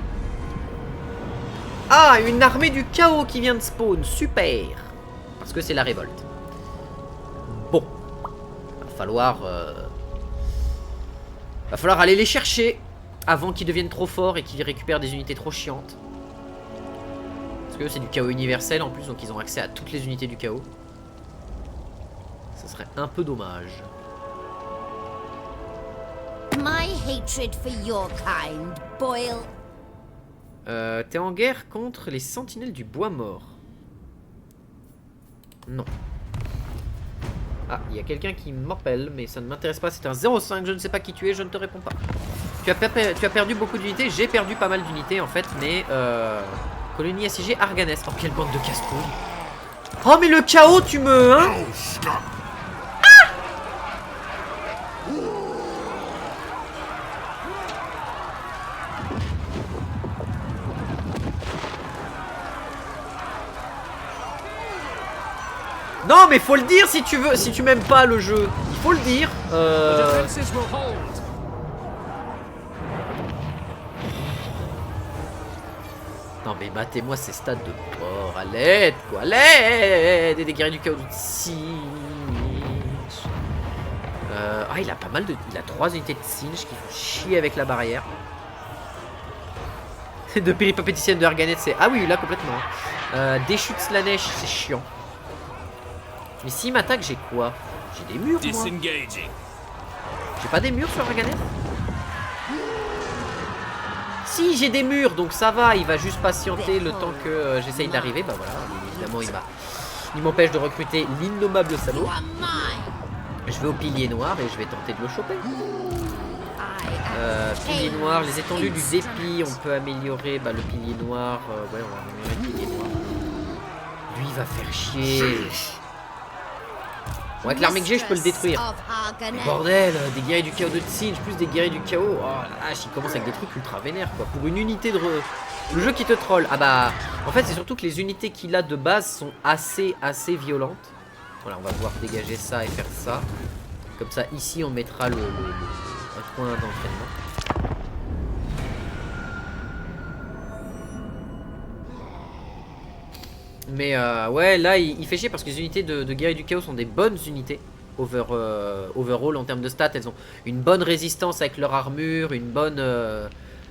Ah, une armée du chaos qui vient de spawn, super. Parce que c'est la révolte. Bon, va falloir aller les chercher avant qu'ils deviennent trop forts et qu'ils récupèrent des unités trop chiantes. Parce que c'est du chaos universel en plus, donc ils ont accès à toutes les unités du chaos. Ça serait un peu dommage. My hatred for your kind, Boyle. T'es en guerre contre les sentinelles du bois mort. Non. Ah, il y a quelqu'un qui m'appelle, mais ça ne m'intéresse pas. C'est un 05, je ne sais pas qui tu es, je ne te réponds pas. Tu as perdu beaucoup d'unités, j'ai perdu pas mal d'unités en fait, mais colonie assiégée Arganeth. Oh, quelle bande de casse-couilles. Oh, mais le chaos, tu me... Hein? Non mais faut le dire si tu veux, si tu m'aimes pas le jeu. Il faut le dire. The defenses will hold. Non mais battez-moi ces stades de porc. À l'aide quoi. À l'aide. Et des guerriers du chaos de siege. Ah il a pas mal de... Il a 3 unités de siege qui font chier avec la barrière. De péripapéticienne de Arganet c'est... Ah oui là complètement. Déchute Slanesh c'est chiant. Mais s'il m'attaque j'ai quoi? J'ai des murs moi. Disengaging. J'ai pas des murs sur Arganet? Si j'ai des murs donc ça va. Il va juste patienter le temps que j'essaye d'arriver. Bah voilà évidemment il m'empêche de recruter l'innommable salaud. You are mine. Je vais au pilier noir et je vais tenter de le choper. Pilier noir, les étendues du dépit, on peut améliorer le pilier noir. Ouais, on va améliorer le pilier noir. Lui, il va faire chier. Bon, avec l'armée que j'ai, je peux le détruire. Mais bordel, des guerriers du chaos de Tsinj, plus des guerriers du chaos. Oh la vache, il commence avec des trucs ultra vénères, quoi. Pour une unité de... Le jeu qui te troll. Ah bah, en fait, c'est surtout que les unités qu'il a de base sont assez violentes. Voilà, on va pouvoir dégager ça et faire ça. Comme ça, ici, on mettra un coin d'entraînement. Mais ouais, là, il fait chier parce que les unités de guerriers du chaos sont des bonnes unités. Overall, en termes de stats, elles ont une bonne résistance avec leur armure,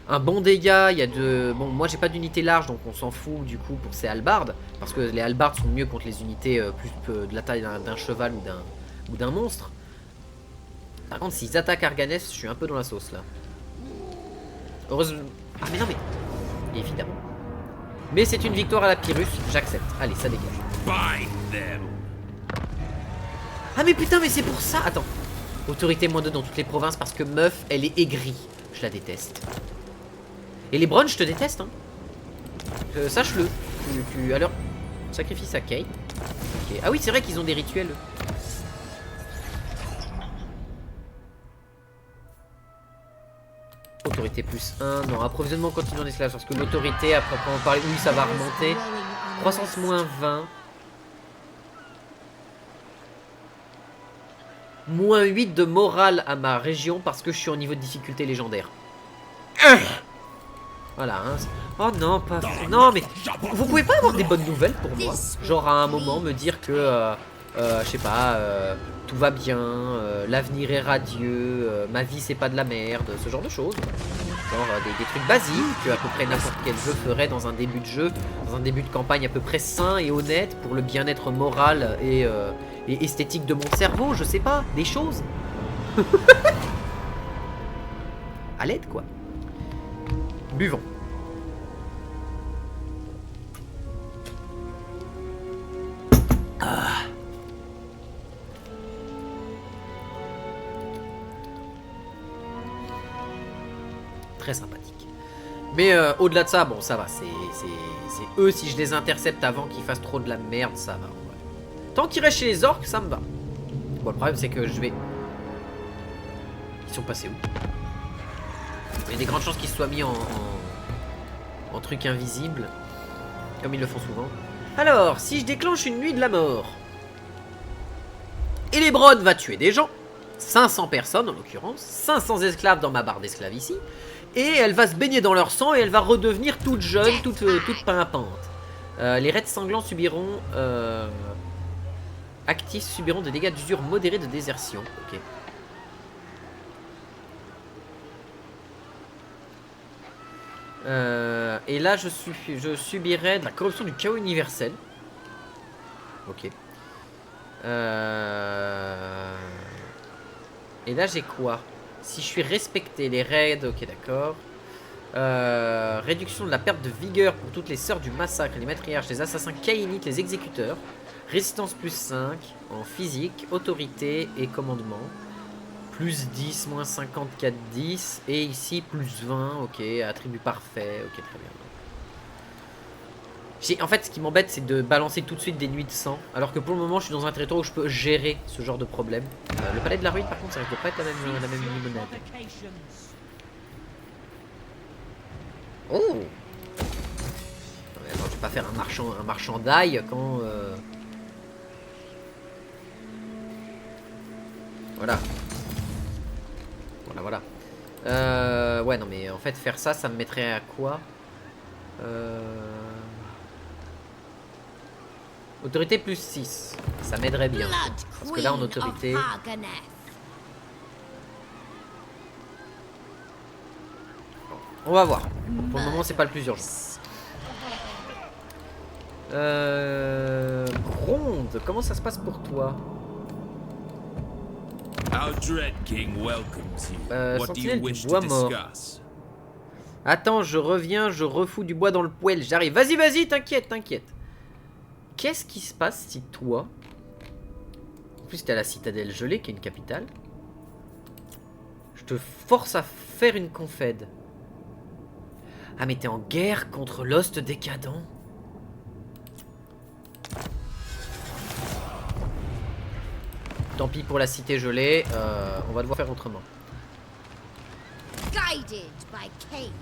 un bon dégât. Il y a bon, moi j'ai pas d'unité large donc on s'en fout du coup pour ces halbardes parce que les halbardes sont mieux contre les unités plus de la taille d'un cheval ou d'un monstre. Par contre, s'ils attaquent Arganes, je suis un peu dans la sauce là. Heureusement. Ah mais non mais évidemment. Mais c'est une victoire à la Pyrrhus, j'accepte. Allez, ça dégage. Bind them. Ah mais putain, mais c'est pour ça. Attends. Autorité -2 dans toutes les provinces parce que meuf, elle est aigrie. Je la déteste. Et les Browns, je te déteste, hein. Sache-le. Alors, sacrifice à Kate. Okay. Ah oui, c'est vrai qu'ils ont des rituels. Autorité +1. Non, approvisionnement continu en esclavage. Parce que l'autorité, à proprement parler, oui, ça va remonter. Croissance -20. -8 de morale à ma région parce que je suis en niveau de difficulté légendaire. Voilà, hein. Oh non, pas... Non, mais... Vous pouvez pas avoir des bonnes nouvelles pour moi? Genre, à un moment, me dire que... je sais pas... tout va bien, l'avenir est radieux, ma vie, c'est pas de la merde, ce genre de choses. Genre, des trucs basiques que à peu près n'importe quel jeu ferait dans un début de jeu, dans un début de campagne à peu près sain et honnête, pour le bien-être moral et esthétique de mon cerveau, je sais pas, des choses. À l'aide, quoi. Buvons. Ah. Très sympathique. Mais au-delà de ça, bon, ça va. C'est eux, si je les intercepte avant qu'ils fassent trop de la merde, ça va. Ouais. Tant qu'ils restent chez les orques, ça me va. Bon, le problème, c'est que je vais... Ils sont passés où? Il y a des grandes chances qu'ils soient mis en truc invisible. Comme ils le font souvent. Alors, si je déclenche une nuit de la mort. Elebron va tuer des gens. 500 personnes en l'occurrence. 500 esclaves dans ma barre d'esclaves ici. Et elle va se baigner dans leur sang et elle va redevenir toute jeune, toute pimpante. Les raids sanglants subiront... actifs subiront des dégâts d'usure modérés de désertion. Ok. Et là, je subirai de la corruption du chaos universel. Ok. Et là, j'ai quoi? Si je suis respecté, les raids, ok, d'accord. Réduction de la perte de vigueur pour toutes les sœurs du massacre, les matriarches, les assassins caïnites, les exécuteurs. Résistance +5 en physique, autorité et commandement. +10, -50, 4, 10. Et ici, +20, ok, attribut parfait, ok, très bien. En fait, ce qui m'embête, c'est de balancer tout de suite des nuits de sang. Alors que pour le moment, je suis dans un territoire où je peux gérer ce genre de problème. Le palais de la ruine, par contre, ça risque de pas être la même limonade. Oh! Attends, je vais pas faire un marchand d'ail quand... Voilà. Voilà. Ouais, non, mais en fait, faire ça, ça me mettrait à quoi? Autorité plus 6. Ça m'aiderait bien. Parce que là, en autorité... On va voir. Pour le moment, c'est pas le plus urgent. Gronde, comment ça se passe pour toi? Our Dread King welcomes you. What do you Sentinelle wish du to bois mort. discuss? Attends, je reviens, je refous du bois dans le poêle, j'arrive. Vas-y, t'inquiète. Qu'est-ce qui se passe si toi... En plus, t'es à la citadelle gelée, qui est une capitale. Je te force à faire une confède. Ah, mais t'es en guerre contre l'Ost décadent. Tant pis pour la cité gelée, on va devoir faire autrement. Guided by Cain.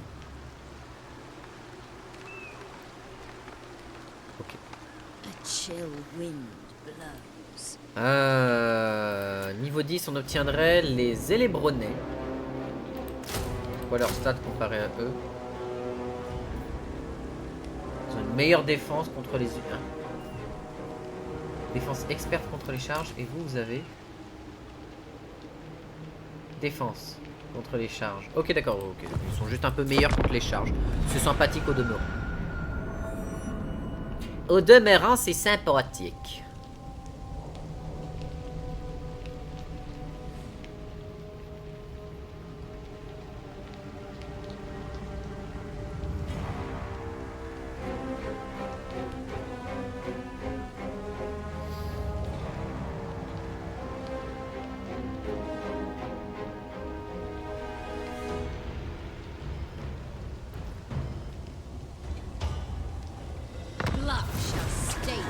Ok. A chill wind blows. Niveau 10, on obtiendrait les Élébronais. C'est quoi leur stat comparé à eux? Ils ont une meilleure défense contre les humains. Défense experte contre les charges. Et vous avez... Défense contre les charges. Ok, d'accord. Ok. Ils sont juste un peu meilleurs contre les charges. C'est sympathique au demeurant. Au demeurant, c'est sympathique.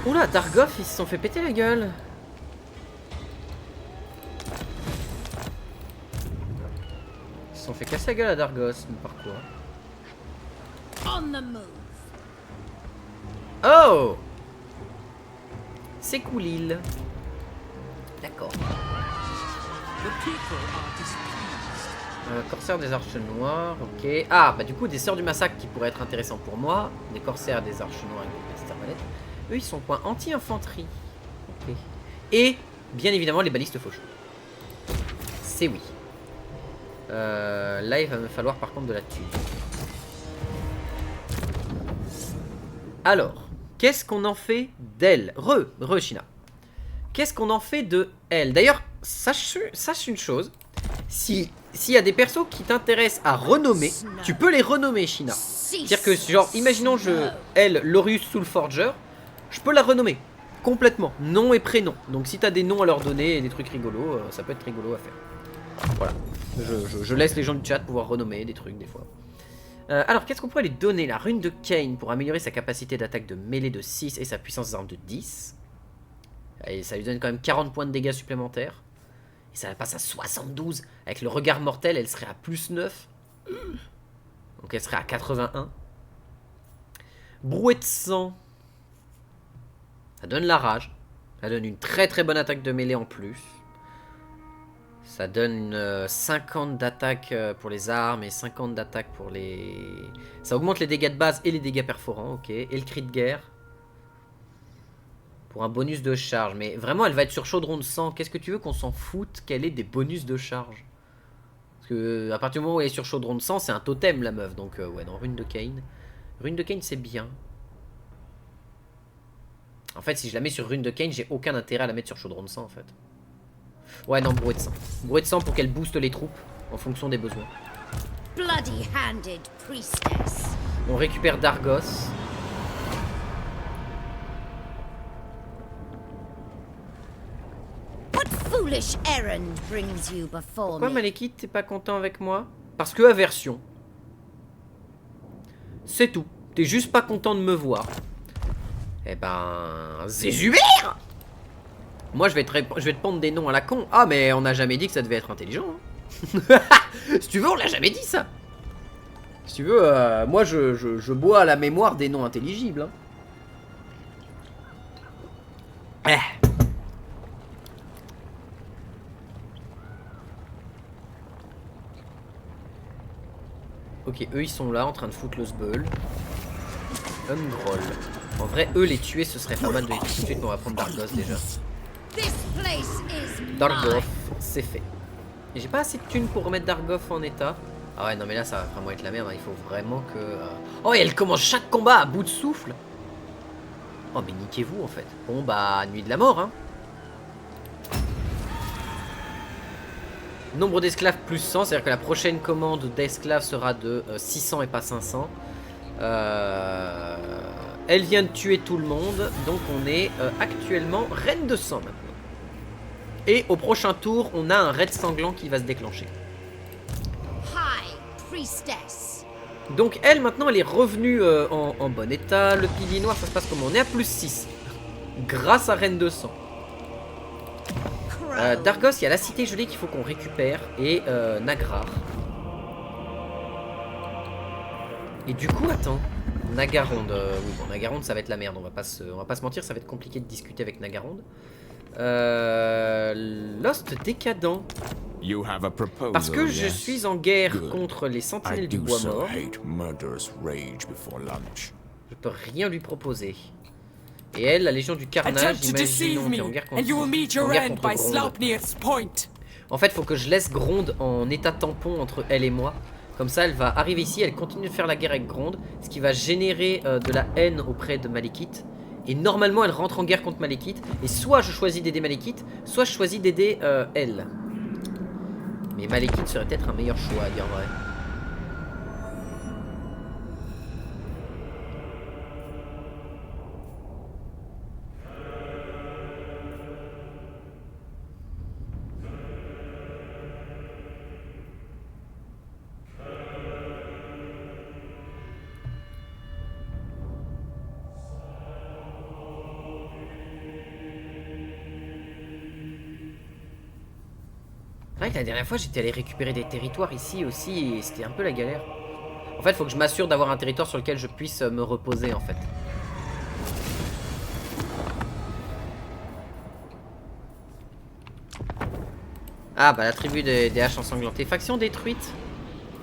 Oula, Dargoth, ils se sont fait péter la gueule. Ils se sont fait casser la gueule à Dargoth, mais par quoi? On the move. Oh! C'est cool, île. D'accord. Corsaires des Arches Noires, ok. Ah, bah du coup, des Sœurs du Massacre qui pourraient être intéressants pour moi. Des Corsaires des Arches Noires avec des petites arbalètes. Eux, ils sont point anti-infanterie. Ok. Et, bien évidemment, les balistes faucheux. C'est oui. Là, il va me falloir par contre de la thune. Alors, qu'est-ce qu'on en fait d'elle? China. Qu'est-ce qu'on en fait de elle? D'ailleurs, sache une chose. S'il y a des persos qui t'intéressent à renommer, tu peux les renommer, China. C'est-à-dire que, genre, imaginons elle, Lorius Soulforger, je peux la renommer complètement, nom et prénom. Donc si t'as des noms à leur donner et des trucs rigolos, ça peut être rigolo à faire. Voilà, je laisse les gens du chat pouvoir renommer des trucs des fois. Alors qu'est-ce qu'on pourrait lui donner? La rune de Cain pour améliorer sa capacité d'attaque de mêlée de 6 et sa puissance d'arme de 10. Et ça lui donne quand même 40 points de dégâts supplémentaires. Et ça passe à 72. Avec le regard mortel, elle serait à plus 9. Donc elle serait à 81. Brouet de sang. Ça donne la rage. Ça donne une très très bonne attaque de mêlée en plus. Ça donne 50 d'attaque pour les armes et 50 d'attaque pour les... Ça augmente les dégâts de base et les dégâts perforants, ok. Et le cri de guerre. Pour un bonus de charge. Mais vraiment, elle va être sur chaudron de sang. Qu'est-ce que tu veux qu'on s'en foute qu'elle ait des bonus de charge? Parce que à partir du moment où elle est sur chaudron de sang, c'est un totem la meuf. Donc ouais, non, rune de Cain. Rune de Cain, c'est bien. En fait, si je la mets sur rune de Cain, j'ai aucun intérêt à la mettre sur chaudron de sang en fait. Ouais, non, brouet de sang. Brouet de sang pour qu'elle booste les troupes en fonction des besoins. Bloody-handed priestess. On récupère Dargoth. What foolish errand brings you before Pourquoi me? Malekith, t'es pas content avec moi? Parce que aversion. C'est tout. T'es juste pas content de me voir. Eh ben... Zézubir! Moi, je vais te pondre des noms à la con. Ah, mais on n'a jamais dit que ça devait être intelligent. Hein. Si tu veux, on l'a jamais dit, ça. Si tu veux, moi, je bois à la mémoire des noms intelligibles. Hein. Ok, eux ils sont là en train de foutre le sbeul. Ungroll. En vrai, eux les tuer ce serait pas mal de les tuer tout de suite, mais on va prendre Dargos déjà. Dargoth, c'est fait. Et j'ai pas assez de thunes pour remettre Dargoth en état. Ah ouais, non mais là ça va vraiment être la merde, hein. Il faut vraiment que... Oh, et elle commence chaque combat à bout de souffle. Oh mais niquez-vous en fait. Bon bah, nuit de la mort, hein. Nombre d'esclaves plus 100, c'est-à-dire que la prochaine commande d'esclaves sera de 600 et pas 500. Elle vient de tuer tout le monde, donc on est actuellement reine de sang maintenant. Et au prochain tour, on a un raid sanglant qui va se déclencher. Donc elle, maintenant, elle est revenue en bon état. Le pilier noir, ça se passe comment? On est à plus 6. Grâce à reine de sang. Dargos, il y a la cité gelée qu'il faut qu'on récupère. Et Nagrar. Et du coup, attends. Nagaronde. Oui, bon, Nagaronde, ça va être la merde. On va pas se mentir, ça va être compliqué de discuter avec Nagaronde. Lost décadent. Parce que je suis en guerre contre les sentinelles du bois mort. Je peux rien lui proposer. Et elle, la légion du carnage, imaginons qu'elle est en guerre contre Gronde. En fait, faut que je laisse Gronde en état tampon entre elle et moi. Comme ça, elle va arriver ici, elle continue de faire la guerre avec Gronde, ce qui va générer de la haine auprès de Malekith. Et normalement, elle rentre en guerre contre Malekith. Et soit je choisis d'aider Malekith, soit je choisis d'aider elle. Mais Malekith serait peut-être un meilleur choix à dire vrai. C'est vrai que la dernière fois j'étais allé récupérer des territoires ici aussi et c'était un peu la galère. En fait il faut que je m'assure d'avoir un territoire sur lequel je puisse me reposer en fait. Ah bah la tribu des haches ensanglantées. Faction détruite.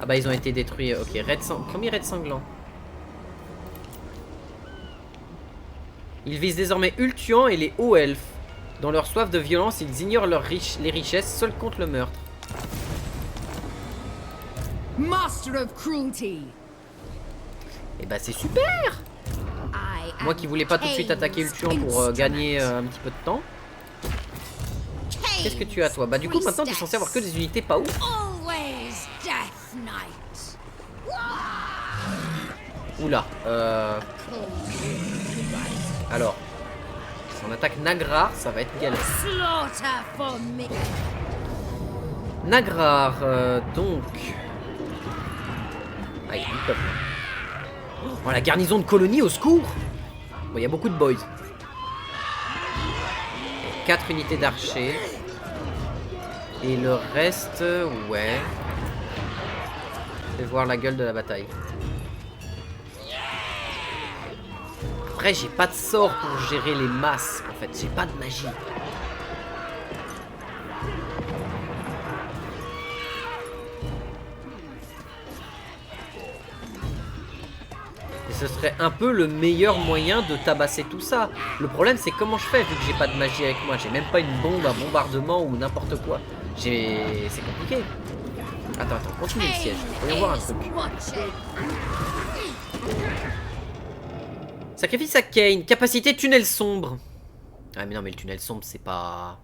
Ah bah ils ont été détruits. Ok, premier raid sanglant. Ils visent désormais Ultuan et les hauts elfes. Dans leur soif de violence, ils ignorent les richesses seuls contre le meurtre. Master of cruelty. Et bah c'est super. Moi qui voulais pas tout de suite attaquer Ultuan pour gagner un petit peu de temps. Qu'est-ce que tu as toi? Bah du coup maintenant tu es censé avoir que des unités pas ouf. Oula. Alors. Si on attaque Nagrar, ça va être galère. Nagrar, donc... Ah, il y a du peuple. Oh, la garnison de colonie, au secours. Bon, il y a beaucoup de boys. 4 unités d'archers. Et le reste, ouais. Je vais voir la gueule de la bataille. Après, j'ai pas de sort pour gérer les masses, en fait. J'ai pas de magie. Et ce serait un peu le meilleur moyen de tabasser tout ça. Le problème, c'est comment je fais, vu que j'ai pas de magie avec moi. J'ai même pas une bombe, un bombardement ou n'importe quoi. C'est compliqué. Attends, continue le siège. Voyons voir un truc. Sacrifice à Kane. Capacité tunnel sombre. Ah mais non mais le tunnel sombre c'est pas...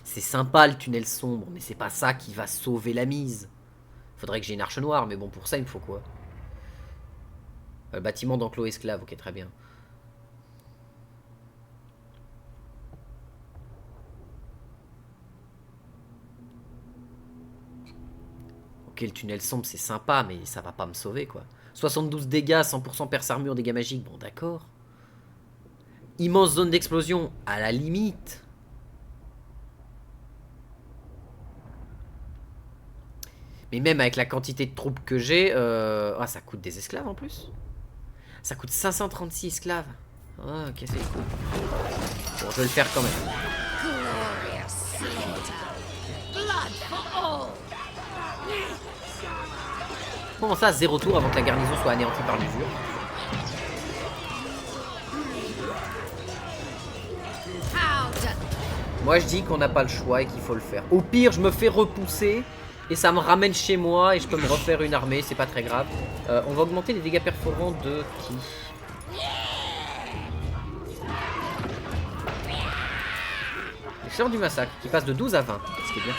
C'est sympa le tunnel sombre. Mais c'est pas ça qui va sauver la mise. Faudrait que j'ai une arche noire. Mais bon pour ça il me faut quoi? Bâtiment d'enclos esclave. Ok très bien. Ok le tunnel sombre c'est sympa. Mais ça va pas me sauver quoi. 72 dégâts, 100% perce armure, dégâts magiques, bon d'accord. Immense zone d'explosion, à la limite. Mais même avec la quantité de troupes que j'ai, ah ça coûte des esclaves en plus. Ça coûte 536 esclaves. Ah ok c'est cool. Bon je vais le faire quand même. Comment ça, 0 tour avant que la garnison soit anéantie par l'usure? Moi je dis qu'on n'a pas le choix et qu'il faut le faire. Au pire, je me fais repousser et ça me ramène chez moi et je peux me refaire une armée, c'est pas très grave. On va augmenter les dégâts perforants de qui? Les Chœurs du Massacre qui passe de 12 à 20, ce qui est bien.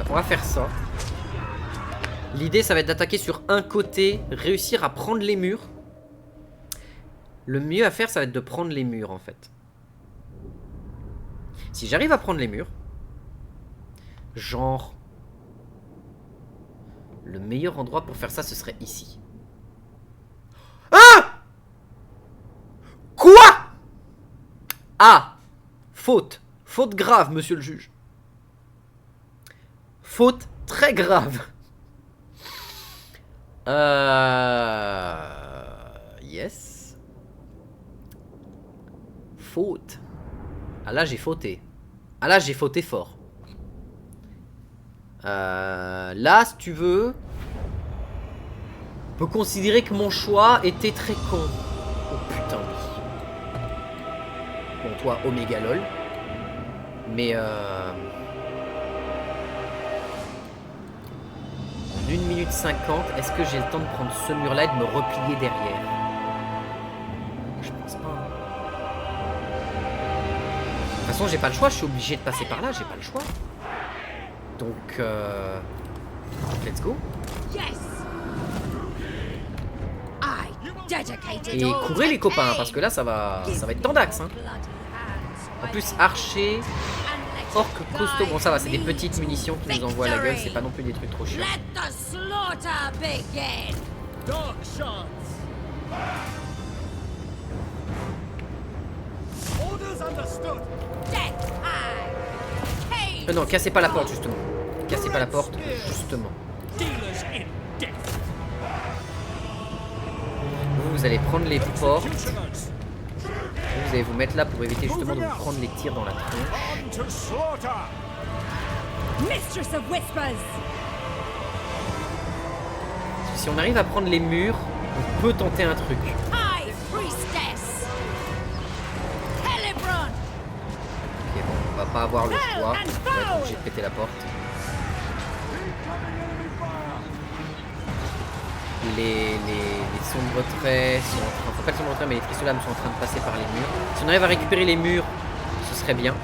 On va faire ça. L'idée ça va être d'attaquer sur un côté, réussir à prendre les murs. Le mieux à faire ça va être de prendre les murs en fait. Si j'arrive à prendre les murs, genre, le meilleur endroit pour faire ça, ce serait ici. Ah! Quoi? Ah! Faute. Faute grave, monsieur le juge. Faute très grave. Yes. Faute. Ah là, j'ai fauté. Ah là, j'ai fauté fort. Là, si tu veux, on peut considérer que mon choix était très con. Oh putain, oui. Bon, toi, Oméga lol. Mais en 1 minute 50, est-ce que j'ai le temps de prendre ce mur-là et de me replier derrière? Je pense pas. De toute façon, j'ai pas le choix, je suis obligé de passer par là, j'ai pas le choix. Donc, let's go. Et couvrez les copains, parce que là, ça va être tendax. Hein. En plus, archer, orc costaud. Bon, ça va, c'est des petites munitions qui nous envoient à la gueule, c'est pas non plus des trucs trop chiants. Non, cassez pas la porte, justement. Cassez pas la porte, justement. Vous allez prendre les portes. Vous allez vous mettre là pour éviter justement de vous prendre les tirs dans la tronche. Si on arrive à prendre les murs, on peut tenter un truc. Ok, bon, on va pas avoir le choix. On va être obligé de péter la porte. Les sombres traits sont en train... Enfin, pas les sombres traits, mais les trissolames sont en train de passer par les murs. Si on arrive à récupérer les murs, ce serait bien.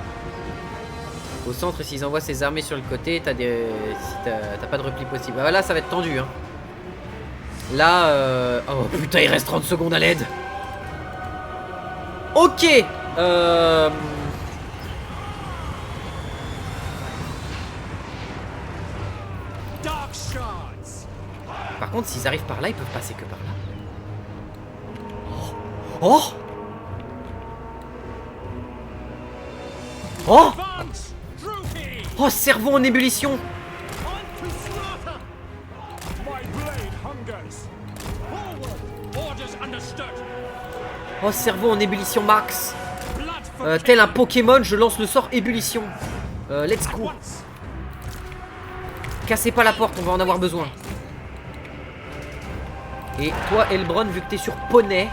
Au centre, s'ils envoient ses armées sur le côté, t'as des... Si t'as pas de repli possible. Ah, là, ça va être tendu, hein. Là, oh putain, il reste 30 secondes à l'aide. Ok. Par contre, s'ils arrivent par là, ils peuvent passer que par là. Oh! Oh! Oh, cerveau en ébullition! Oh, cerveau en ébullition max! Tel un Pokémon, je lance le sort ébullition. Let's go! Cassez pas la porte, on va en avoir besoin. Et toi, Elbron, vu que t'es sur poney,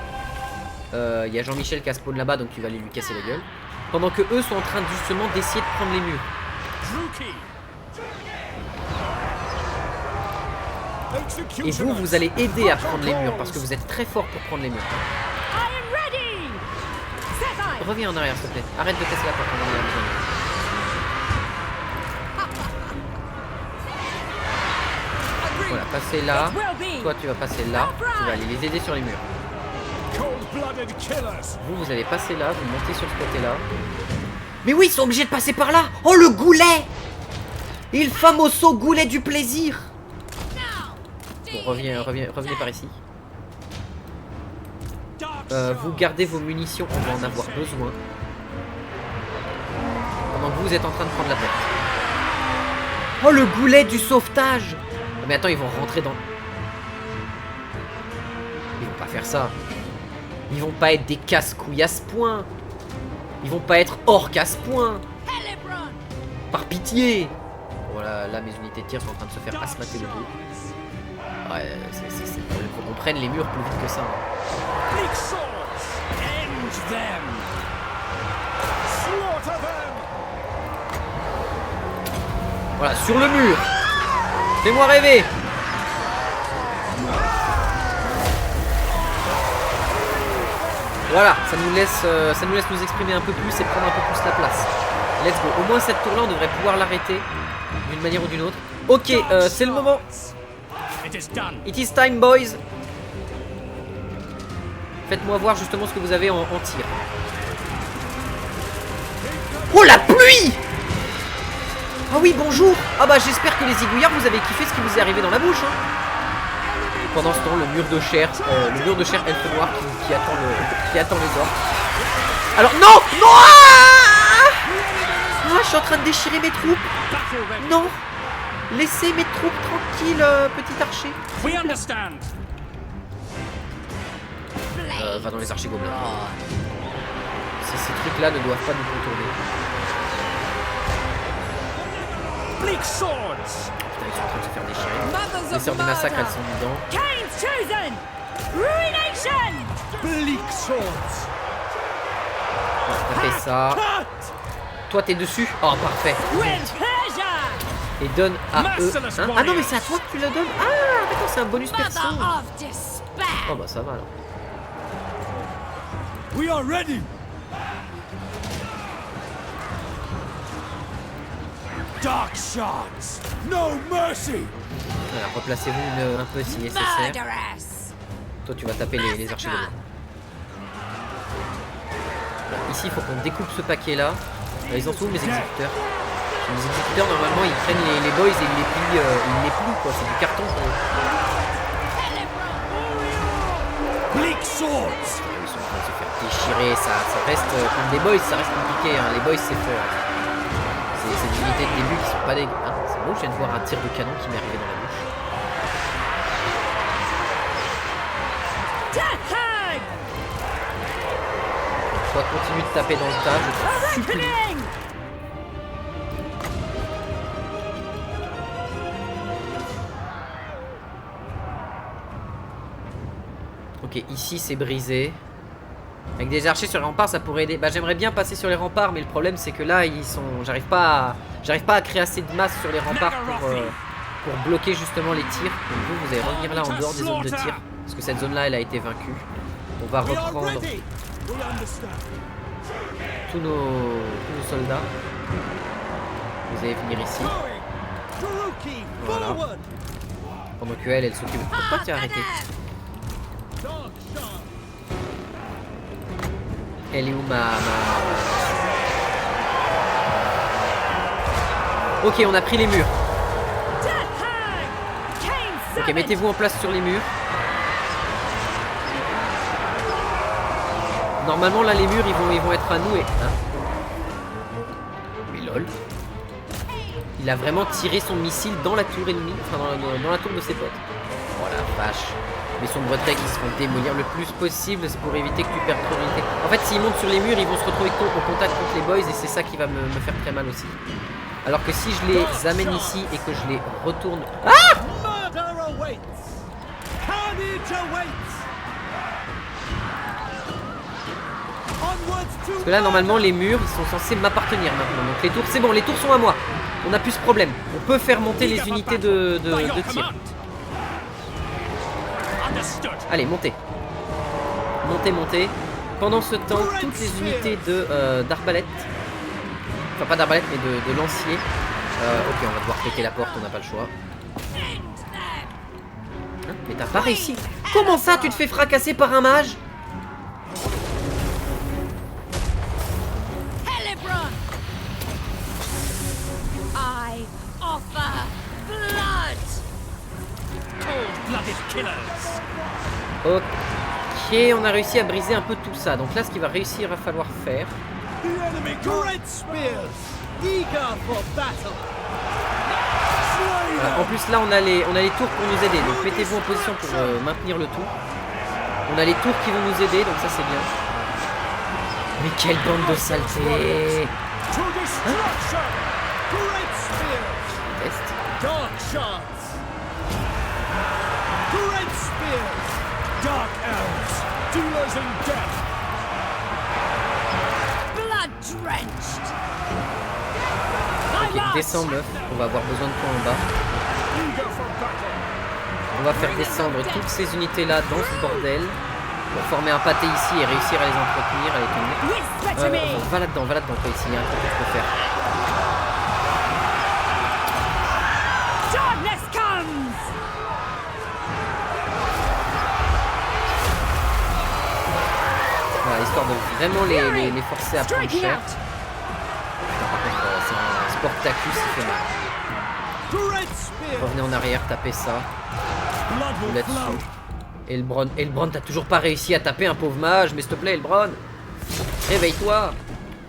y a Jean-Michel qui a spawn là-bas, donc tu vas aller lui casser la gueule. Pendant que eux sont en train justement d'essayer de prendre les murs. Et vous, vous allez aider à prendre les murs parce que vous êtes très fort pour prendre les murs. Reviens en arrière, s'il te plaît. Arrête de casser la porte. On va en avoir besoin. Voilà, passez là. Toi, tu vas passer là. Tu vas aller les aider sur les murs. Vous allez passer là. Vous montez sur ce côté-là. Mais oui, ils sont obligés de passer par là. Oh, le goulet! Il famoso goulet du plaisir. Bon, revenez par ici. Vous gardez vos munitions. On va en avoir besoin. Pendant que vous êtes en train de prendre la porte. Oh, le goulet du sauvetage! Mais attends, ils vont rentrer dans... Ils vont pas faire ça. Ils vont pas être des casse-couilles à ce point. Ils vont pas être orques à ce point. Par pitié. Bon, Voilà, là mes unités de tir sont en train de se faire asmater le dos. Ouais, il faut qu'on prenne les murs plus vite que ça. Voilà, sur le mur. Fais-moi rêver. Voilà, ça nous laisse nous exprimer un peu plus et prendre un peu plus la place. Let's go. Au moins cette tour-là, on devrait pouvoir l'arrêter d'une manière ou d'une autre. Ok, c'est le moment. It is time, boys. Faites-moi voir justement ce que vous avez en tir. Oh, la pluie! Ah oui, bonjour. Ah bah j'espère que les zigouillards, vous avez kiffé ce qui vous est arrivé dans la bouche, hein. Pendant ce temps, le mur de chair elfe noir qui attend les ordres. Alors non, non, je suis en train de déchirer mes troupes. Non, laissez mes troupes tranquilles, petit archer. Va dans les archers gobelins. Ces trucs-là ne doivent pas nous contourner. Putain, ils sont en train de se faire déchirer. Les sœurs du massacre, elles sont dedans. T'as fait ça. Toi, t'es dessus. Oh, parfait. Et donne à eux. Hein, ah non, mais c'est à toi que tu le donnes. Ah, d'accord, c'est un bonus perso. Oh, bah ça va alors. We are ready. Dark shots, no mercy. Voilà, replacez-vous un peu si nécessaire. Toi, tu vas taper les archers gobelins. Ici, il faut qu'on découpe ce paquet-là. Ils en sont où mes exécuteurs? Les exécuteurs, normalement, ils prennent les boys et ils les plient, quoi. C'est du carton. Bleak swords. Ils sont en train de se faire déchirer. Ça reste comme des boys, ça reste compliqué. Hein. Les boys, c'est fort. C'est des unités de début qui sont pas dégueu. Ah, c'est bon, je viens de voir un tir de canon qui m'est arrivé dans la bouche. Toi, continue de taper dans le tas, je te supplie. Ok, ici c'est brisé. Avec des archers sur les remparts, ça pourrait aider. Bah, j'aimerais bien passer sur les remparts, mais le problème c'est que là, ils sont. J'arrive pas à créer assez de masse sur les remparts pour bloquer justement les tirs. Donc vous allez revenir là en dehors des zones de tir, parce que cette zone-là, elle a été vaincue. On va reprendre tous nos soldats. Vous allez venir ici. Voilà. Pendant que elle s'occupe. Pourquoi tu as arrêté? Elle est où ma... Ok, on a pris les murs. Ok, mettez-vous en place sur les murs. Normalement, là, les murs, ils vont être à nous et... Hein, mais lol. Il a vraiment tiré son missile dans la tour ennemie, enfin dans la tour de ses potes. Oh la vache. Mais sombres traits qui se font démolir le plus possible, c'est pour éviter que tu perdes trop d'unités. En fait, s'ils montent sur les murs, ils vont se retrouver au contact contre les boys et c'est ça qui va me faire très mal aussi. Alors que si je les amène ici et que je les retourne... Ah! Parce que là, normalement, les murs, ils sont censés m'appartenir maintenant. Donc les tours, c'est bon, les tours sont à moi. On n'a plus ce problème. On peut faire monter les unités de tir. Allez, montez. Montez. Pendant ce temps, toutes les unités d'arbalète, enfin pas d'arbalète, mais de lancier. Ok, on va devoir péter la porte, on n'a pas le choix. Hein, mais t'as pas réussi. Comment ça, tu te fais fracasser par un mage? Ok, on a réussi à briser un peu tout ça. Donc là, ce qu'il va falloir faire. En plus, là, on a les tours pour nous aider. Donc mettez-vous en position pour maintenir le tout. On a les tours qui vont nous aider, donc ça c'est bien. Mais quelle bande de saleté! Hein? déteste. Dark shots. Great spears. Dark elves. Dealers in death. Blood drenched. Ok, descends meuf, on va avoir besoin de toi en bas. Eager for battle. On va faire descendre toutes ces unités là dans ce bordel pour former un pâté ici et réussir à les entretenir, à les tenir. Va là-dedans toi ici, il y a un truc que je peux faire. Darkness comes! Voilà, histoire de vraiment les forcer à prendre Striking cher. out! Par contre, c'est un Sportacus, il fait mal. Great spear. Revenez en arrière, tapez ça. Blood Vous will là-dessus. flow. Elbron, t'as toujours pas réussi à taper un pauvre mage, mais s'il te plaît, Elbron. Réveille-toi.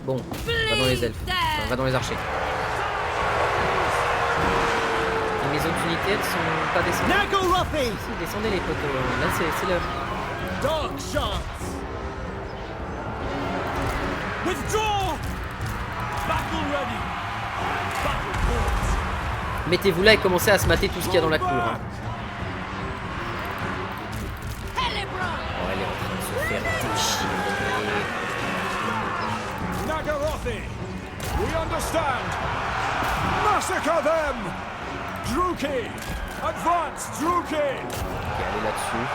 Bon, va dans les elfes. Enfin, va dans les archers. Et mes autres unités, elles sont pas descendues. Nagorothy. Si, descendez les poteaux. Là, c'est l'heure. Dark shots. Withdraw. Battle ready. Battle calls. Mettez-vous là et commencez à se mater tout ce qu'il y a dans la cour. Hein. Hellebron! Oh, elle est en train de se faire déchirer. Nagorothy. We understand. Massacre them. Druki. Advance, Druki. Ok, allez là-dessus.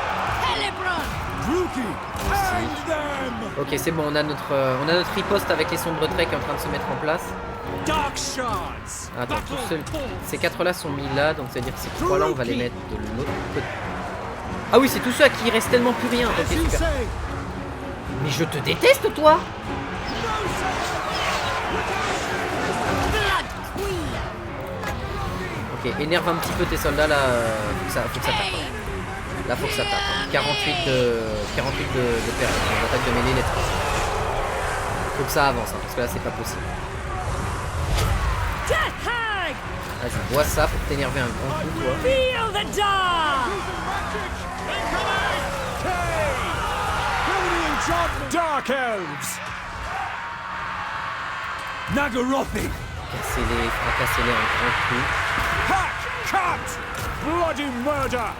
Hellebron! Druki. End them. Ok, c'est bon, on a notre riposte avec les sombres traits qui est en train de se mettre en place. Dark shards. Attends, ces 4 là sont mis là, donc c'est-à-dire que ces 3 là on va les mettre de l'autre côté. Ah oui, c'est tous ceux à qui il reste tellement plus rien. Ok, As you super. say. Mais je te déteste, toi. Blood Queen! Ok, énerve un petit peu tes soldats là. Faut que ça tape. Là, faut que ça tape. Hein. 48 de perte. L'attaque de mêlée, let's go. Faut que ça avance, hein, parce que là, c'est pas possible. Death Hag! Vas-y, bois ça pour t'énerver un grand coup, toi. Feel the dark! Dark elves. Nagorothy. Cassez-les, fracassez-les un grand coup. Hack. Cut. Bloody murder.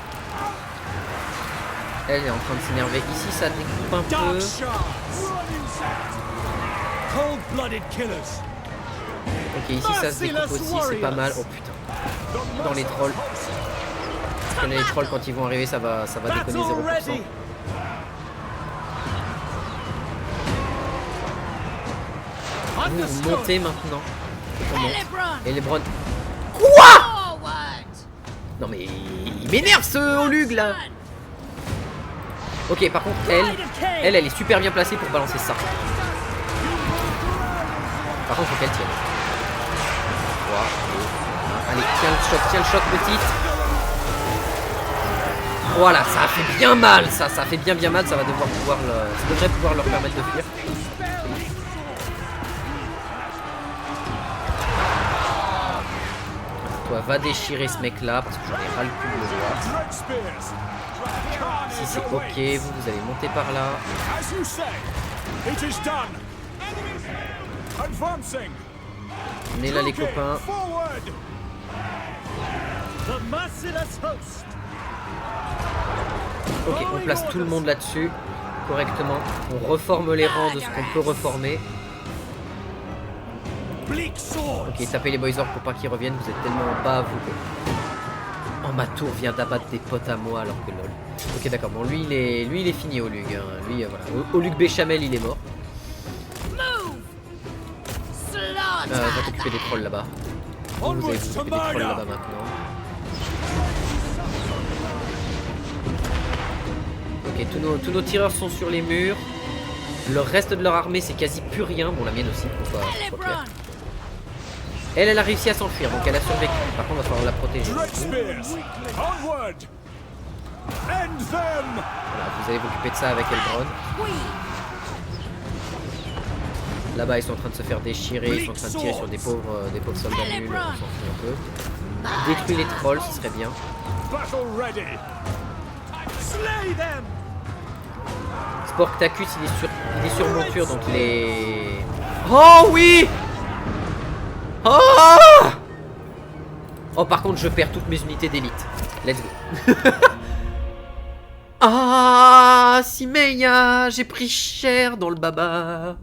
Elle est en train de s'énerver. Ici, ça découpe un Dark peu. shards. Cold-blooded killers. Ok, ici, ça se découpe aussi. C'est pas mal. Oh putain. Dans les trolls. Parce que les trolls, quand ils vont arriver, ça va déconner 0%. Vous montez maintenant. On monte. Hellebron! Et les Bron. Forward! Non mais il m'énerve ce Olug là. Ok, par contre elle est super bien placée pour balancer ça. Par contre faut qu'elle tienne. 3, 2, 1. Allez, tiens le choc petite. Voilà, ça a fait bien mal ça a fait bien mal, ça va devoir pouvoir ça devrait pouvoir leur permettre de fuir. Toi, va déchirer ce mec là parce que j'en ai ras le cul de le voir. Si c'est ok, vous allez monter par là. As you say, it is done. Advancing. On est là les copains. Forward. The merciless host. Ok, on place tout le monde là-dessus correctement. On reforme les rangs de ce qu'on peut reformer. Bleak sword. Ok, tapez les boys orcs pour pas qu'ils reviennent. Vous êtes tellement en bas, vous. Oh, ma tour vient d'abattre des potes à moi alors que lol. Ok, d'accord. Bon, lui il est fini, Olug. Hein. Lui, voilà. Olug Béchamel, il est mort. Move! Slaughter! Va t'occuper des trolls là-bas. Vous allez vous occuper des trolls là-bas maintenant. Ok, tous nos tireurs sont sur les murs. Le reste de leur armée, c'est quasi plus rien. Bon, la mienne aussi, faut pas clair. Elle a réussi à s'enfuir, donc elle a survécu. Par contre, il va falloir la protéger. Dread spears. Onward. End them. Voilà, vous allez vous occuper de ça avec Elbron. Là-bas, ils sont en train de se faire déchirer, ils sont en train de tirer sur des pauvres soldats nuls. On s'en fout un peu. Détruis les trolls, ce serait bien. Battle ready. Slay them. Sportacus, il est sur monture, donc il est... Oh oui! Oh! Oh, par contre, je perds toutes mes unités d'élite. Let's go. Ah, Simeya, j'ai pris cher dans le baba.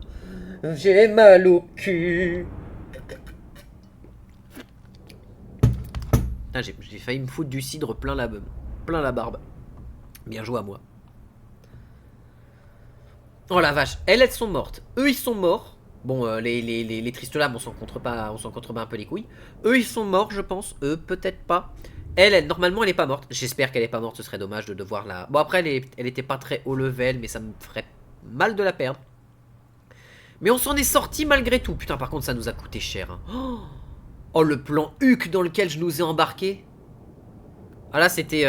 J'ai mal au cul. Ah, j'ai failli me foutre du cidre plein la barbe. Bien joué à moi. Oh la vache, elles sont mortes. Eux, ils sont morts. Bon, les tristes lames, on s'en contrebats un peu les couilles. Eux, ils sont morts, je pense. Eux, peut-être pas. Elle, normalement, elle est pas morte. J'espère qu'elle est pas morte. Ce serait dommage de devoir la... Bon, après, elle était pas très haut level, mais ça me ferait mal de la perdre. Mais on s'en est sorti malgré tout. Putain, par contre, ça nous a coûté cher. Hein. Oh, le plan Huc dans lequel je nous ai embarqué. Ah là, c'était...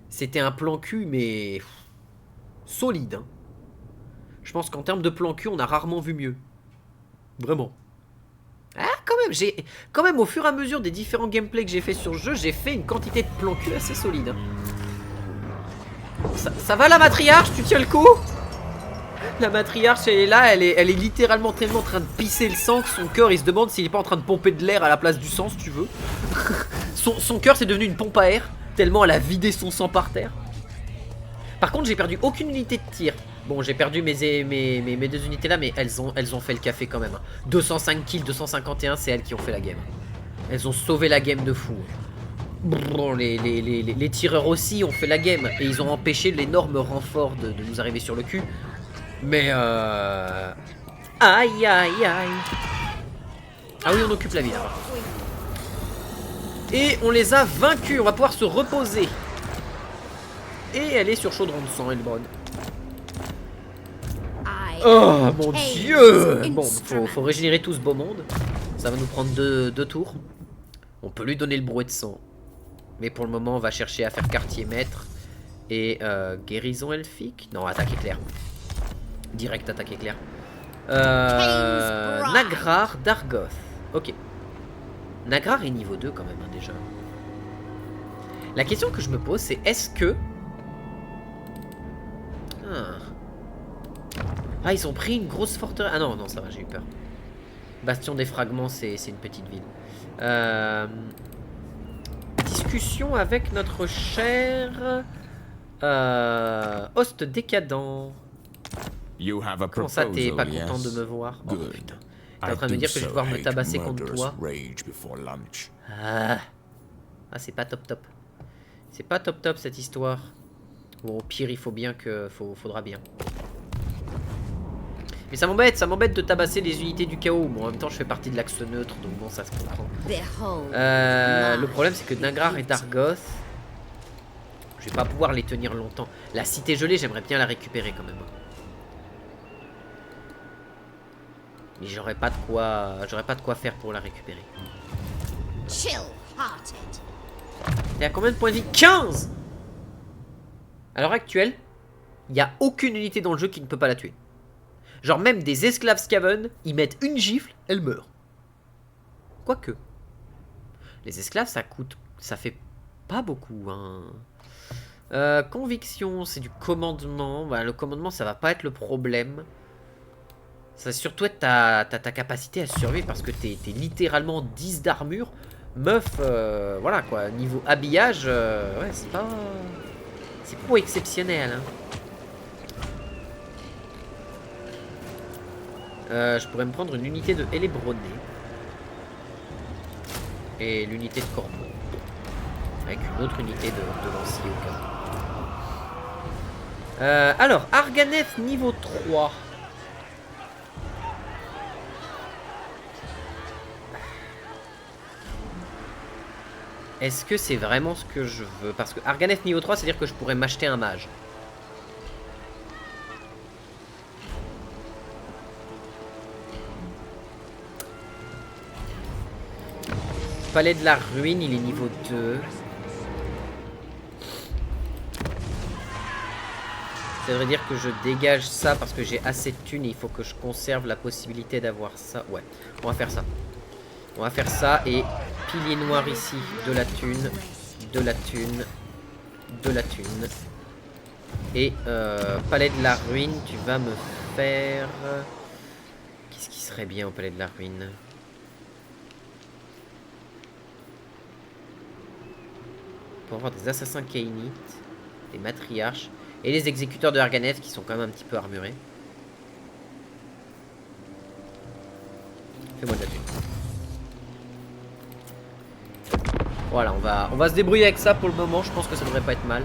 C'était un plan cul, mais... solide, hein. Je pense qu'en termes de plan cul, on a rarement vu mieux. Vraiment. Ah, quand même, au fur et à mesure des différents gameplays que j'ai fait sur ce jeu, j'ai fait une quantité de plan cul assez solide. Hein. Ça va la matriarche, tu tiens le coup? La matriarche, elle est là, elle est littéralement tellement en train de pisser le sang que son cœur, il se demande s'il est pas en train de pomper de l'air à la place du sang, si tu veux. Son cœur, c'est devenu une pompe à air, tellement elle a vidé son sang par terre. Par contre, j'ai perdu aucune unité de tir. Bon, j'ai perdu mes deux unités là, mais elles ont fait le café quand même. 205 kills, 251, c'est elles qui ont fait la game. Elles ont sauvé la game de fou. Bon, les tireurs aussi ont fait la game. Et ils ont empêché l'énorme renfort de nous arriver sur le cul. Mais aïe aïe aïe. Ah oui, on occupe la ville. Et on les a vaincus. On va pouvoir se reposer. Et elle est sur chaudron de sang, Elbron. Oh mon dieu. Bon, faut régénérer tout ce beau monde. Ça va nous prendre deux tours. On peut lui donner le brouet de sang. Mais pour le moment, on va chercher à faire quartier maître. Et guérison elfique. Non, attaque éclair. Direct attaque éclair. Nagrar d'Argoth. Ok. Nagrar est niveau 2 quand même, hein, déjà. La question que je me pose, c'est est-ce que... Ah, ils ont pris une grosse forteresse. Ah non, non, ça va, j'ai eu peur. Bastion des fragments, c'est une petite ville. Discussion avec notre cher... host décadent. Comment ça, t'es pas content de me voir? Oh putain. T'es en train de me dire que je vais devoir me tabasser contre toi. Ah, c'est pas top top. C'est pas top top cette histoire. Bon, au pire, il faut bien que... Faudra bien. Mais ça m'embête de tabasser les unités du chaos. Bon, en même temps, je fais partie de l'axe neutre, donc bon, ça se comprend. Le problème, c'est que Nagrar et Dargoth, je vais pas pouvoir les tenir longtemps. La cité gelée, j'aimerais bien la récupérer quand même. Mais j'aurais pas de quoi faire pour la récupérer. Il y a combien de points de vie? 15. À l'heure actuelle, il n'y a aucune unité dans le jeu qui ne peut pas la tuer. Genre même des esclaves Skaven, ils mettent une gifle, elle meurt. Quoique. Les esclaves, ça fait pas beaucoup, hein. Conviction, c'est du commandement. Bah, le commandement, ça va pas être le problème. Ça va surtout être ta capacité à survivre parce que t'es littéralement 10 d'armure. Meuf, voilà quoi, niveau habillage, ouais, c'est pas exceptionnel, hein. Je pourrais me prendre une unité de Hélébroné. Et l'unité de Corbeau. Avec une autre unité de lancier au cas où. Alors, Arganeth niveau 3. Est-ce que c'est vraiment ce que je veux? Parce que Arganeth niveau 3, c'est-à-dire que je pourrais m'acheter un mage. Palais de la ruine, il est niveau 2. Ça veut dire que je dégage ça parce que j'ai assez de thunes et il faut que je conserve la possibilité d'avoir ça. Ouais, on va faire ça. On va faire ça et pilier noir ici, de la thune, de la thune, de la thune. Et palais de la ruine, tu vas me faire... Qu'est-ce qui serait bien au palais de la ruine? peut avoir des assassins Kainites, des matriarches et les exécuteurs de Arganev qui sont quand même un petit peu armurés. Fais-moi de la thune. Voilà, on va se débrouiller avec ça pour le moment. Je pense que ça devrait pas être mal.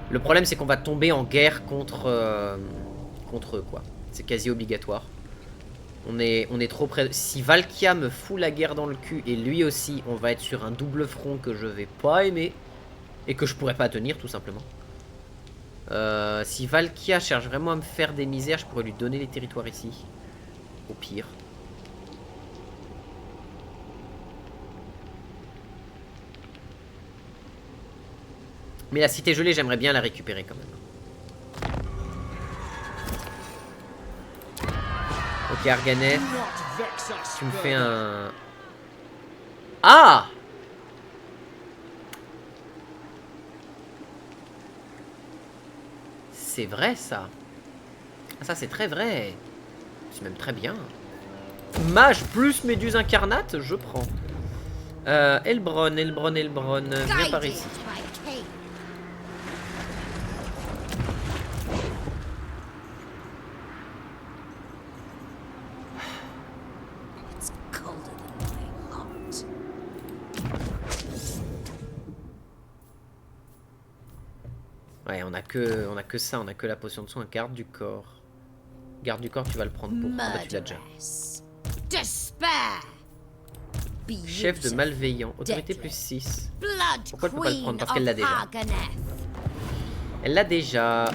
Le problème, c'est qu'on va tomber en guerre contre eux, quoi. C'est quasi obligatoire. On est trop près. Si Valkia me fout la guerre dans le cul et lui aussi, on va être sur un double front que je vais pas aimer et que je pourrais pas tenir, tout simplement. Si Valkia cherche vraiment à me faire des misères, je pourrais lui donner les territoires ici. Au pire. Mais la cité gelée, j'aimerais bien la récupérer quand même. Ok, Arganev, tu me fais un... Ah! C'est vrai, ça. Ah, ça, c'est très vrai. C'est même très bien. Mage plus Méduse incarnate, je prends. Elbron, viens par ici. Ouais, on a que ça, on a que la potion de soin. Garde du corps. Garde du corps, tu vas le prendre pour. Ah bah, tu l'as déjà. Chef de malveillant. Autorité plus 6. Pourquoi elle peut pas le prendre? Parce qu'elle l'a déjà. Elle l'a déjà.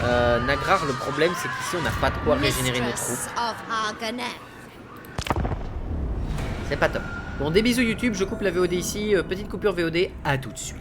Nagrar, le problème, c'est qu'ici, on n'a pas de quoi régénérer nos troupes. C'est pas top. Bon, des bisous YouTube, je coupe la VOD ici. Petite coupure VOD, à tout de suite.